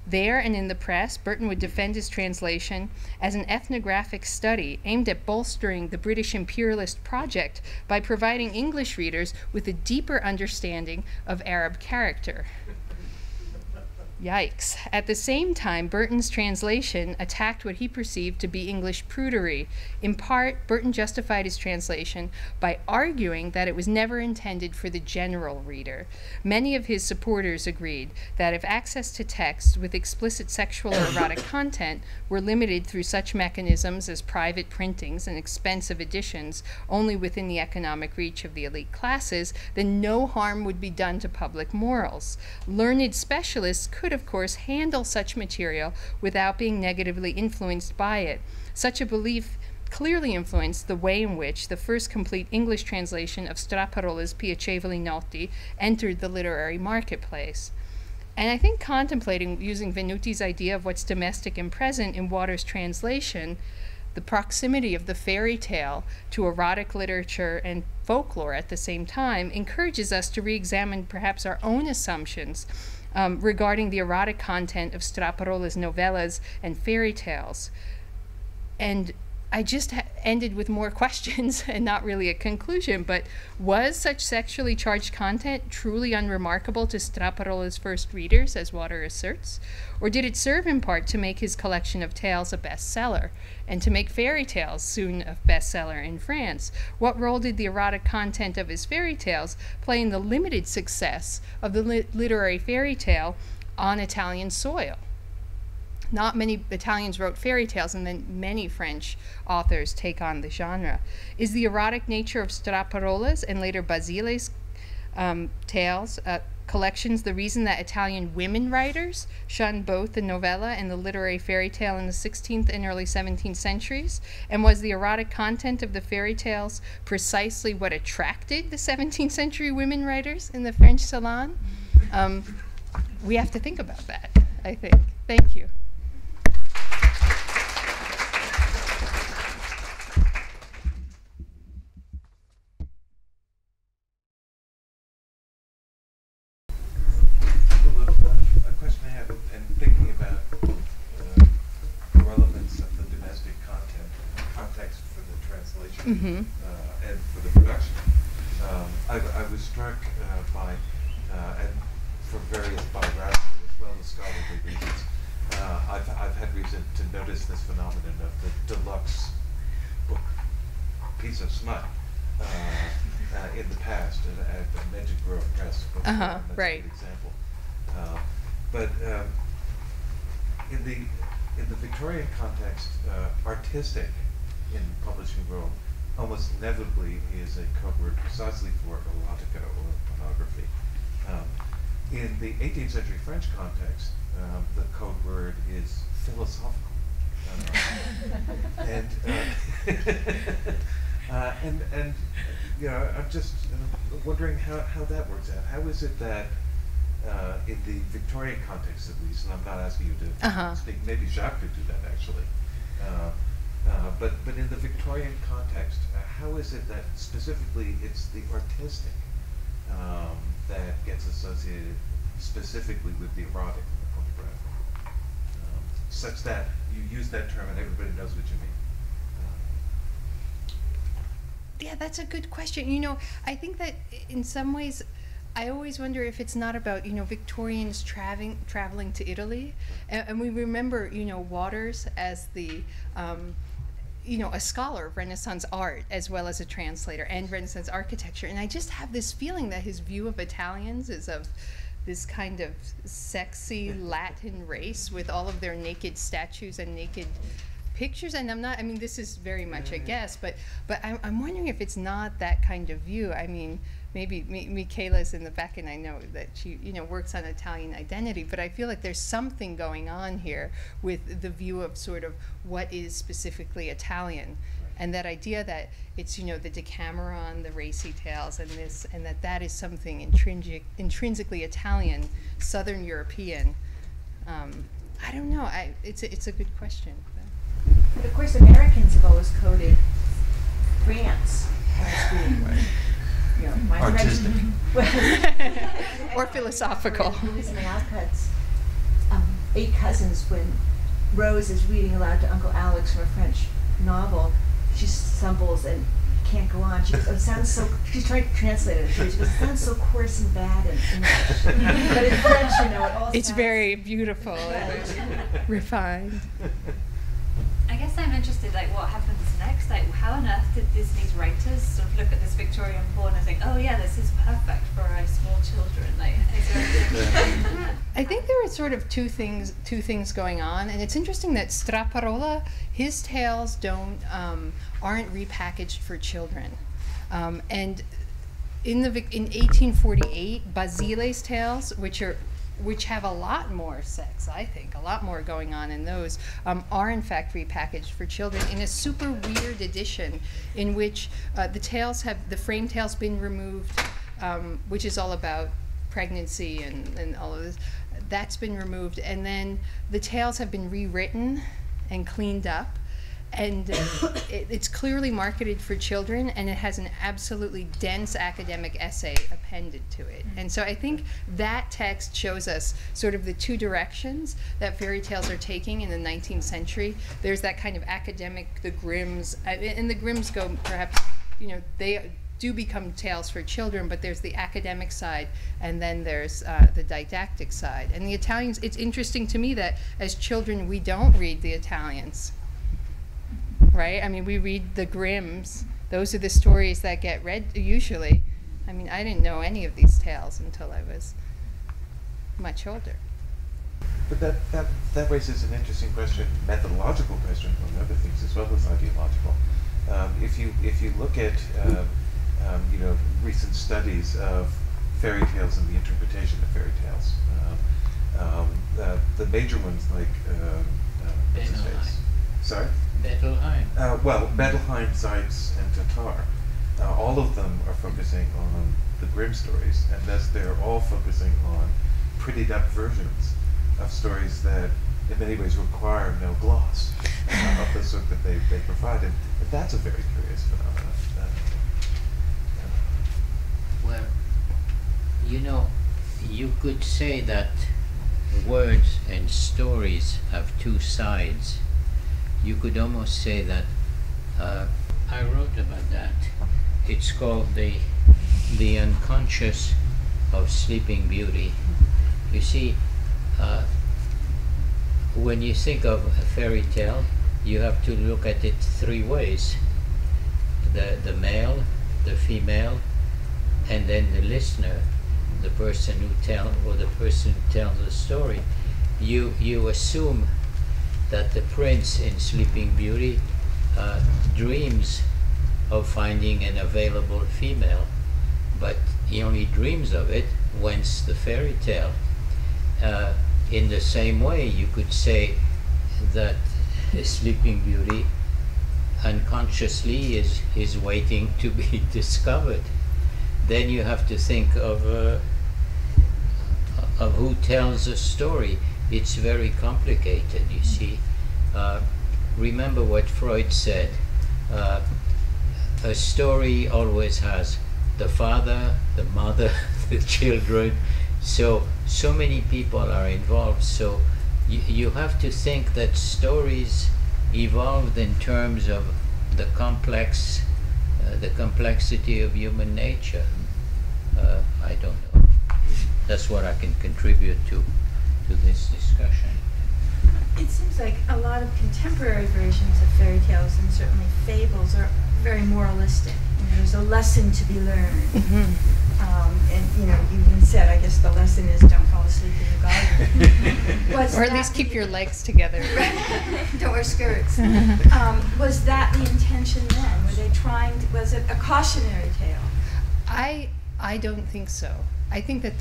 Speaker 2: There and in the press, Burton would defend his translation as an ethnographic study aimed at bolstering the British imperialist project by providing English readers with a deeper understanding of Arab character. Yikes. At the same time, Burton's translation attacked what he perceived to be English prudery. In part, Burton justified his translation by arguing that it was never intended for the general reader. Many of his supporters agreed that if access to texts with explicit sexual or erotic content were limited through such mechanisms as private printings and expensive editions only within the economic reach of the elite classes, then no harm would be done to public morals. Learned specialists could, of course, handle such material without being negatively influenced by it. Such a belief clearly influenced the way in which the first complete English translation of Straparola's Piacevoli Notti entered the literary marketplace. And I think contemplating using Venuti's idea of what's domestic and present in Waters' translation, the proximity of the fairy tale to erotic literature and folklore at the same time encourages us to re-examine perhaps our own assumptions regarding the erotic content of Straparola's novellas and fairy tales. And I just ended with more questions and not really a conclusion, but was such sexually charged content truly unremarkable to Straparola's first readers, as Water asserts? Or did it serve in part to make his collection of tales a bestseller, and to make fairy tales soon a bestseller in France? What role did the erotic content of his fairy tales play in the limited success of the literary fairy tale on Italian soil? Not many Italians wrote fairy tales, and then many French authors take on the genre. Is the erotic nature of Straparola's and later Basile's tales collections the reason that Italian women writers shunned both the novella and the literary fairy tale in the 16th and early 17th centuries? And was the erotic content of the fairy tales precisely what attracted the 17th century women writers in the French salon? We have to think about that, I think. Thank you.
Speaker 3: A question I have
Speaker 2: Mm-hmm.
Speaker 3: And for the production. I was struck by, and for various biographical as well as scholarly reasons, I've had reason to notice this phenomenon of the deluxe book piece of smut in the past. And I mentioned Grove Press before, and that's a
Speaker 2: right.
Speaker 3: good example. But in the Victorian context, artistic in the publishing world almost inevitably is a code word precisely for erotica or pornography. In the 18th century French context, the code word is philosophical. And you know, I'm just wondering how that works out. How is it that in the Victorian context, at least, and I'm not asking you to speak, maybe Jacques could do that actually, but in the Victorian context, how is it that specifically it's the artistic that gets associated specifically with the erotic and the pornographic, such that you use that term and everybody knows what you mean?
Speaker 2: Yeah, that's a good question. You know, I think that in some ways, I always wonder if it's not about, you know, Victorians traveling to Italy, and we remember, you know, Waters as the, you know, a scholar of Renaissance art as well as a translator and Renaissance architecture, and I just have this feeling that his view of Italians is of this kind of sexy Latin race with all of their naked statues and naked pictures. And I mean, this is very much a guess, but I'm wondering if it's not that kind of view. I mean, maybe Michaela's in the back, and I know that she, you know, works on Italian identity, but I feel like there's something going on here with the view of sort of what is specifically Italian, and that idea that it's, you know, the Decameron, the racy tales, and this, and that is something intrinsically Italian, Southern European. I don't know. It's a good question.
Speaker 4: But of course, Americans have always coded France as being, you know,
Speaker 3: artistic.
Speaker 2: Or philosophical.
Speaker 4: Louisa May Alcott's 8 Cousins, when Rose is reading aloud to Uncle Alex from a French novel, she stumbles and can't go on. She goes, "Oh, it sounds so," she's trying to translate it. She goes, "It sounds so coarse and bad in English." But in French, you know, it all
Speaker 2: It's
Speaker 4: sounds
Speaker 2: very beautiful and refined.
Speaker 5: I guess I'm interested, like, what happens next? Like, how on earth did Disney's writers sort of look at this Victorian porn and think, oh yeah, this is perfect for our small children? Like, is there
Speaker 2: I think there are sort of two things going on, and it's interesting that Straparola, his tales aren't repackaged for children, and in 1848, Basile's tales, which have a lot more sex, I think, a lot more going on in those, are in fact repackaged for children in a super weird edition in which the frame tales been removed, which is all about pregnancy and all of this. That's been removed, and then the tales have been rewritten and cleaned up, and it's clearly marketed for children, and it has an absolutely dense academic essay appended to it. And so I think that text shows us sort of the two directions that fairy tales are taking in the 19th century. There's that kind of academic, the Grimms, and the Grimms go perhaps, you know, they do become tales for children, but there's the academic side, and then there's the didactic side. And the Italians, it's interesting to me that as children we don't read the Italians. Right? I mean, we read the Grimms. Those are the stories that get read usually. I mean, I didn't know any of these tales until I was much older.
Speaker 3: But that raises an interesting question, methodological question, among other things, as well as ideological. If you look at you know, recent studies of fairy tales and the interpretation of fairy tales, the major ones like what's his face? Sorry?
Speaker 1: Bettelheim.
Speaker 3: Well, Bettelheim, Zeitz, and Tatar, all of them are focusing on the Grimm stories, and thus they're all focusing on prettied up versions of stories that in many ways require no gloss of the sort that they provide. And that's a very curious phenomenon.
Speaker 1: Well, you know, you could say that words and stories have two sides. You could almost say that I wrote about that. It's called the unconscious of Sleeping Beauty. You see, when you think of a fairy tale, you have to look at it three ways: the male, the female, and then the listener, the person who tells the story. You assume that the prince in Sleeping Beauty dreams of finding an available female, but he only dreams of it once the fairy tale. In the same way, you could say that Sleeping Beauty unconsciously is waiting to be discovered. Then you have to think of who tells a story. It's very complicated, you see. Remember what Freud said. A story always has the father, the mother, the children. So many people are involved. So you have to think that stories evolved in terms of the complexity of human nature. I don't know. That's what I can contribute to this discussion.
Speaker 4: It seems like a lot of contemporary versions of fairy tales and certainly fables are very moralistic. You know, there's a lesson to be learned. And you know, you even said, I guess the lesson is don't fall asleep in the garden.
Speaker 2: Or at least keep your legs together.
Speaker 4: Don't wear skirts. Was that the intention then? Were they trying to, was it a cautionary tale?
Speaker 2: I don't think so. I think that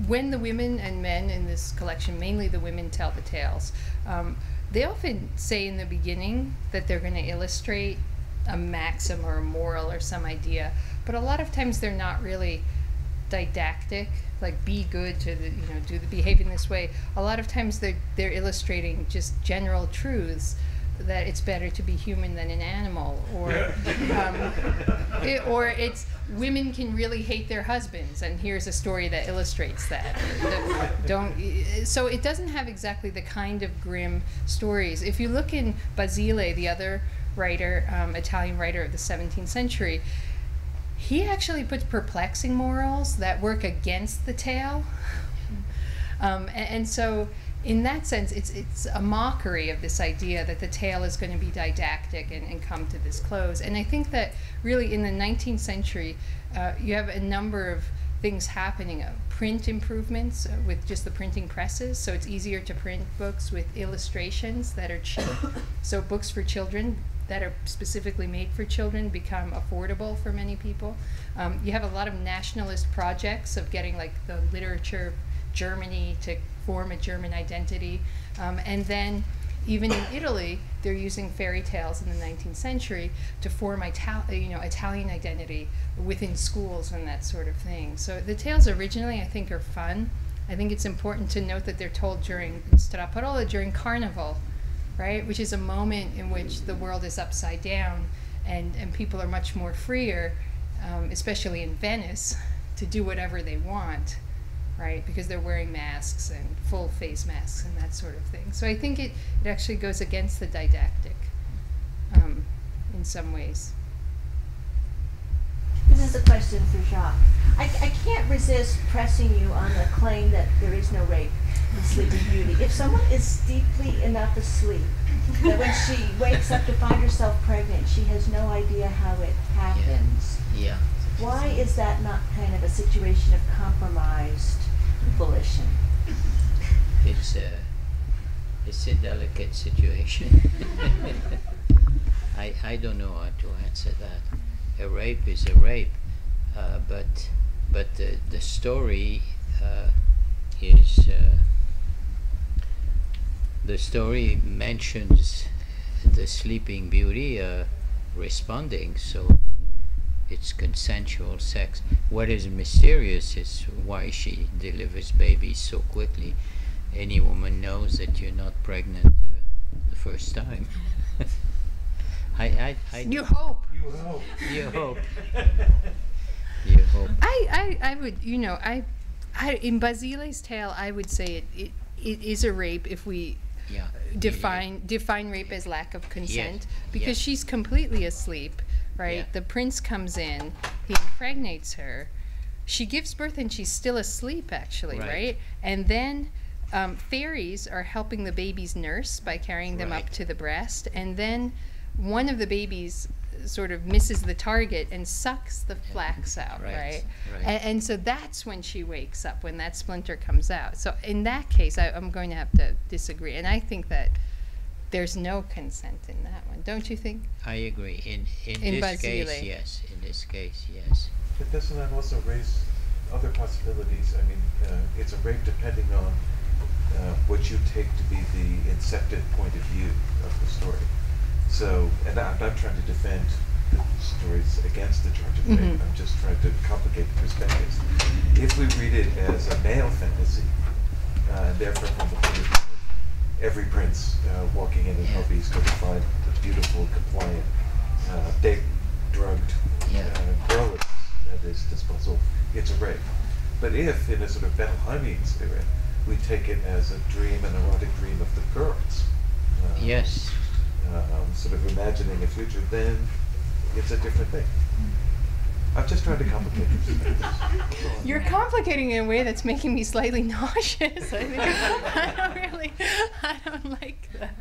Speaker 2: when the women and men in this collection, mainly the women, tell the tales, they often say in the beginning that they're going to illustrate a maxim or a moral or some idea, but a lot of times they're not really didactic, like be good to behave in this way. A lot of times they're illustrating just general truths, that it's better to be human than an animal, or or it's women can really hate their husbands, and here's a story that illustrates that. So it doesn't have exactly the kind of grim stories. If you look in Basile, the other writer, Italian writer of the 17th century, he actually puts perplexing morals that work against the tale, and so in that sense, it's a mockery of this idea that the tale is going to be didactic and come to this close. And I think that really in the 19th century, you have a number of things happening. Print improvements with just the printing presses, so it's easier to print books with illustrations that are cheap. So books for children that are specifically made for children become affordable for many people. You have a lot of nationalist projects of getting like the literature Germany to form a German identity, and then even in Italy they're using fairy tales in the 19th century to form Italian identity within schools and that sort of thing. So the tales originally, I think, are fun. I think it's important to note that they're told during Straparola, during Carnival, right, which is a moment in which the world is upside down and people are much more freer, especially in Venice, to do whatever they want, right, because they're wearing masks and full face masks and that sort of thing. So I think it actually goes against the didactic in some ways.
Speaker 4: This is a question for Jacques. I can't resist pressing you on the claim that there is no rape in Sleeping Beauty. If someone is deeply enough asleep that when she wakes up to find herself pregnant, she has no idea how it happens.
Speaker 1: Yeah.
Speaker 4: Why is that not kind of a situation of compromised volition?
Speaker 1: It's a delicate situation. I don't know how to answer that. A rape is a rape, but the story is the story mentions the Sleeping Beauty responding, so it's consensual sex. What is mysterious is why she delivers babies so quickly. Any woman knows that you're not pregnant the first time.
Speaker 2: You hope.
Speaker 3: You hope.
Speaker 1: You hope. You hope.
Speaker 2: I would, in Basile's tale, I would say it is a rape if we
Speaker 1: Yeah.
Speaker 2: define rape as lack of consent, because
Speaker 1: Yes.
Speaker 2: she's completely asleep, right?
Speaker 1: Yeah.
Speaker 2: The prince comes in, he impregnates her, she gives birth and she's still asleep actually, right? And then fairies are helping the babies nurse by carrying them up to the breast, and then one of the babies sort of misses the target and sucks the flax out, right? And so that's when she wakes up, when that splinter comes out. So in that case, I'm going to have to disagree. And I think that there's no consent in that one. Don't you think?
Speaker 1: I agree. In this
Speaker 2: Basile.
Speaker 1: case, yes. In this case, yes.
Speaker 3: But doesn't that also raise other possibilities? I mean, it's a rape depending on what you take to be the incepted point of view of the story. So, and I'm not trying to defend the stories against the charge of rape. I'm just trying to complicate the perspectives. If we read it as a male fantasy, and therefore from the point of view of every prince walking in and hoping he's going to find the beautiful, compliant, drugged girl at his disposal, it's a rape. But if, in a sort of Bettelheimian spirit, we take it as a dream, an erotic dream of the girls,
Speaker 1: Yes.
Speaker 3: sort of imagining a future, then it's a different thing. I'm just trying to complicate it.
Speaker 2: You're complicating it in a way that's making me slightly nauseous. I don't like that.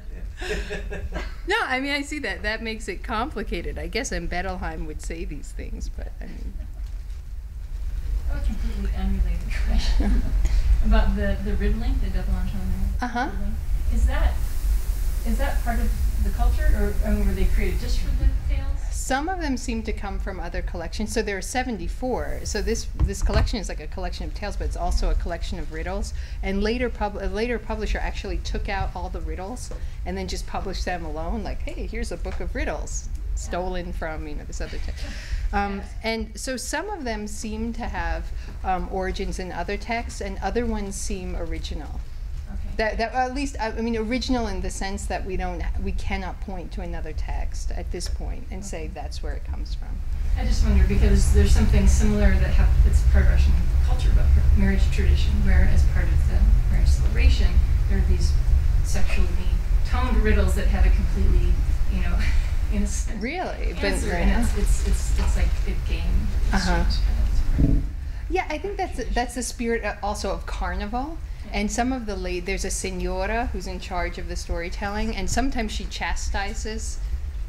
Speaker 2: No, I mean, I see that. That makes it complicated. I guess Bettelheim would say these things, but I mean.
Speaker 6: I have a completely unrelated question about the riddling, the double entendre. Is that part of the culture, or were they created just for the tales?
Speaker 2: Some of them seem to come from other collections. So there are 74. So this collection is like a collection of tales, but it's also a collection of riddles. And a later publisher actually took out all the riddles and then just published them alone. Like, hey, here's a book of riddles stolen from this other text. And so some of them seem to have origins in other texts, and other ones seem original. That at least, I mean, original in the sense that we cannot point to another text at this point and say that's where it comes from.
Speaker 6: I just wonder, because there's something similar that's part of Russian culture about marriage tradition, where as part of the marriage celebration, there are these sexually toned riddles that have a completely, innocent
Speaker 2: Really?
Speaker 6: answer, and it's like a game.
Speaker 2: Yeah, I think that's the spirit also of carnival. And some of there's a senora who's in charge of the storytelling, and sometimes she chastises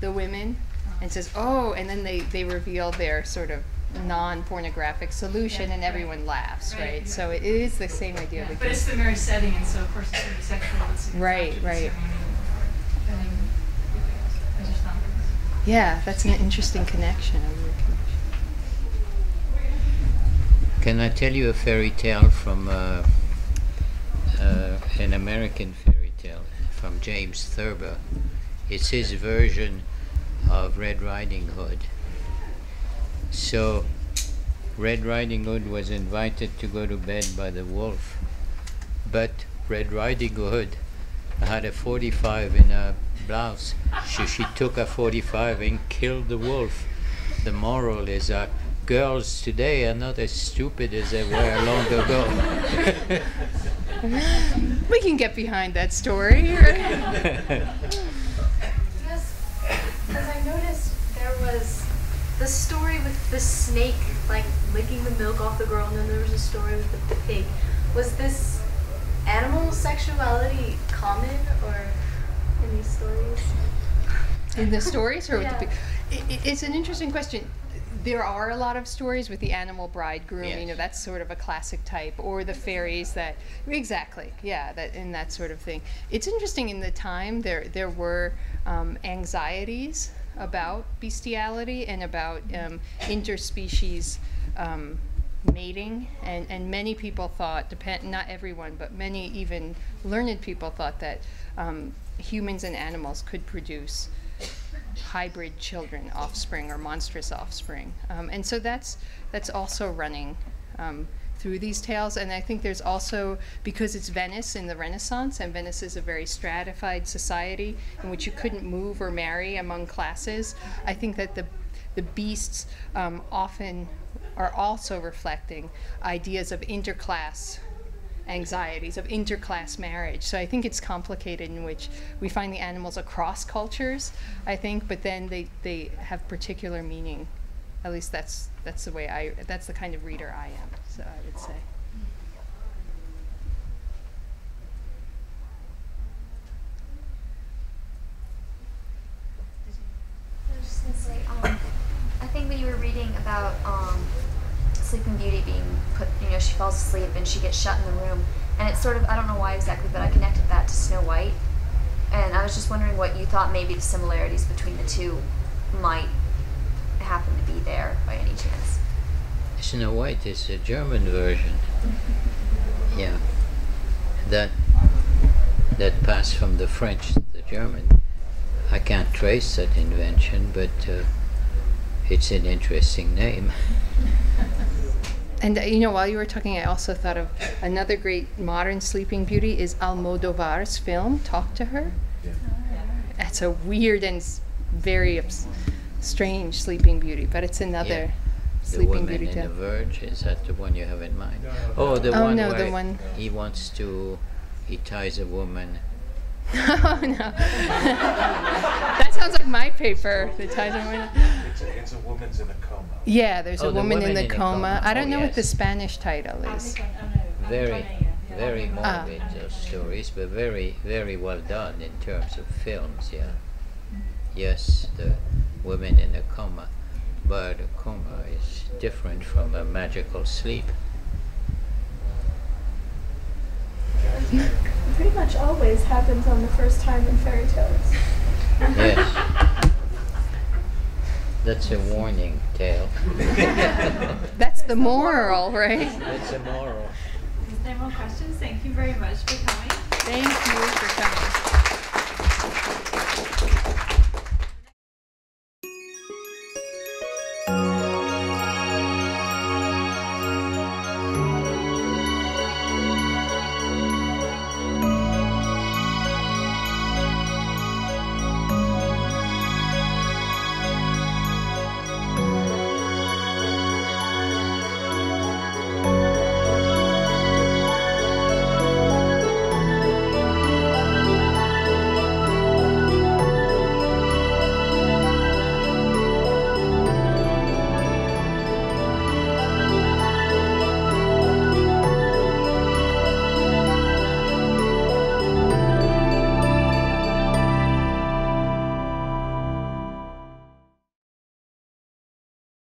Speaker 2: the women and says, oh, and then they reveal their sort of non-pornographic solution, and everyone laughs, right? So it is the same idea.
Speaker 6: But it's the marriage setting, and so of course it's really sexual. It's
Speaker 2: right.
Speaker 6: I just thought
Speaker 2: yeah, that's an interesting connection.
Speaker 1: Can I tell you a fairy tale from an American fairy tale from James Thurber? It's his version of Red Riding Hood. So Red Riding Hood was invited to go to bed by the wolf, but Red Riding Hood had a 45 in her blouse. She took a 45 and killed the wolf. The moral is girls today are not as stupid as they were long ago.
Speaker 2: We can get behind that story, right?
Speaker 7: Yes, because I noticed there was the story with the snake, like licking the milk off the girl, and then there was a story with the pig. Was this animal sexuality common, or in these stories?
Speaker 2: In the stories, or with the
Speaker 7: Yeah.
Speaker 2: pig? It's an interesting question. There are a lot of stories with the animal bridegroom,
Speaker 1: Yes.
Speaker 2: That's sort of a classic type, or the fairies that sort of thing. It's interesting, in the time there were anxieties about bestiality and about interspecies mating, and many people thought, not everyone, but many even learned people thought that humans and animals could produce hybrid children, offspring, or monstrous offspring, and so that's also running through these tales. And I think there's also, because it's Venice in the Renaissance, and Venice is a very stratified society in which you couldn't move or marry among classes, I think that the beasts often are also reflecting ideas of interclass anxieties of interclass marriage. So I think it's complicated, in which we find the animals across cultures, I think, but then they have particular meaning. At least that's the way that's the kind of reader I am, so I would say.
Speaker 8: I was just going to say, I think when you were reading about Sleeping Beauty being put, she falls asleep and she gets shut in the room, and it's sort of, I don't know why exactly, but I connected that to Snow White, and I was just wondering what you thought maybe the similarities between the two might happen to be there by any chance.
Speaker 1: Snow White is a German version. Yeah. That passed from the French to the German. I can't trace that invention, but it's an interesting name.
Speaker 2: And while you were talking, I also thought of another great modern Sleeping Beauty is Almodovar's film, Talk to Her.
Speaker 3: Yeah.
Speaker 2: That's a weird and very strange Sleeping Beauty, but it's another Sleeping Beauty tale.
Speaker 1: The Woman in the Verge, is that the one you have in mind?
Speaker 3: No.
Speaker 1: The
Speaker 2: Oh,
Speaker 1: one
Speaker 2: no,
Speaker 1: where
Speaker 2: the one.
Speaker 1: he ties a woman.
Speaker 2: Oh, no. That sounds like my paper, the ties a woman.
Speaker 3: It's a woman's in a coma.
Speaker 2: Yeah, there's a
Speaker 1: The
Speaker 2: woman in
Speaker 1: Woman
Speaker 2: the
Speaker 1: in a
Speaker 2: coma.
Speaker 1: Coma.
Speaker 2: I don't
Speaker 1: Oh,
Speaker 2: know what the
Speaker 1: yes.
Speaker 2: Spanish title is.
Speaker 1: Very morbid stories, but very, very well done in terms of films, yeah. Yes, the Woman in a Coma, but a coma is different from a magical sleep.
Speaker 9: Pretty much always happens on the first time in fairy tales.
Speaker 1: Yes. That's a warning tale.
Speaker 2: That's the moral, right?
Speaker 1: That's a moral.
Speaker 5: There's no more questions. Thank you very much for coming.
Speaker 2: Thank you for coming.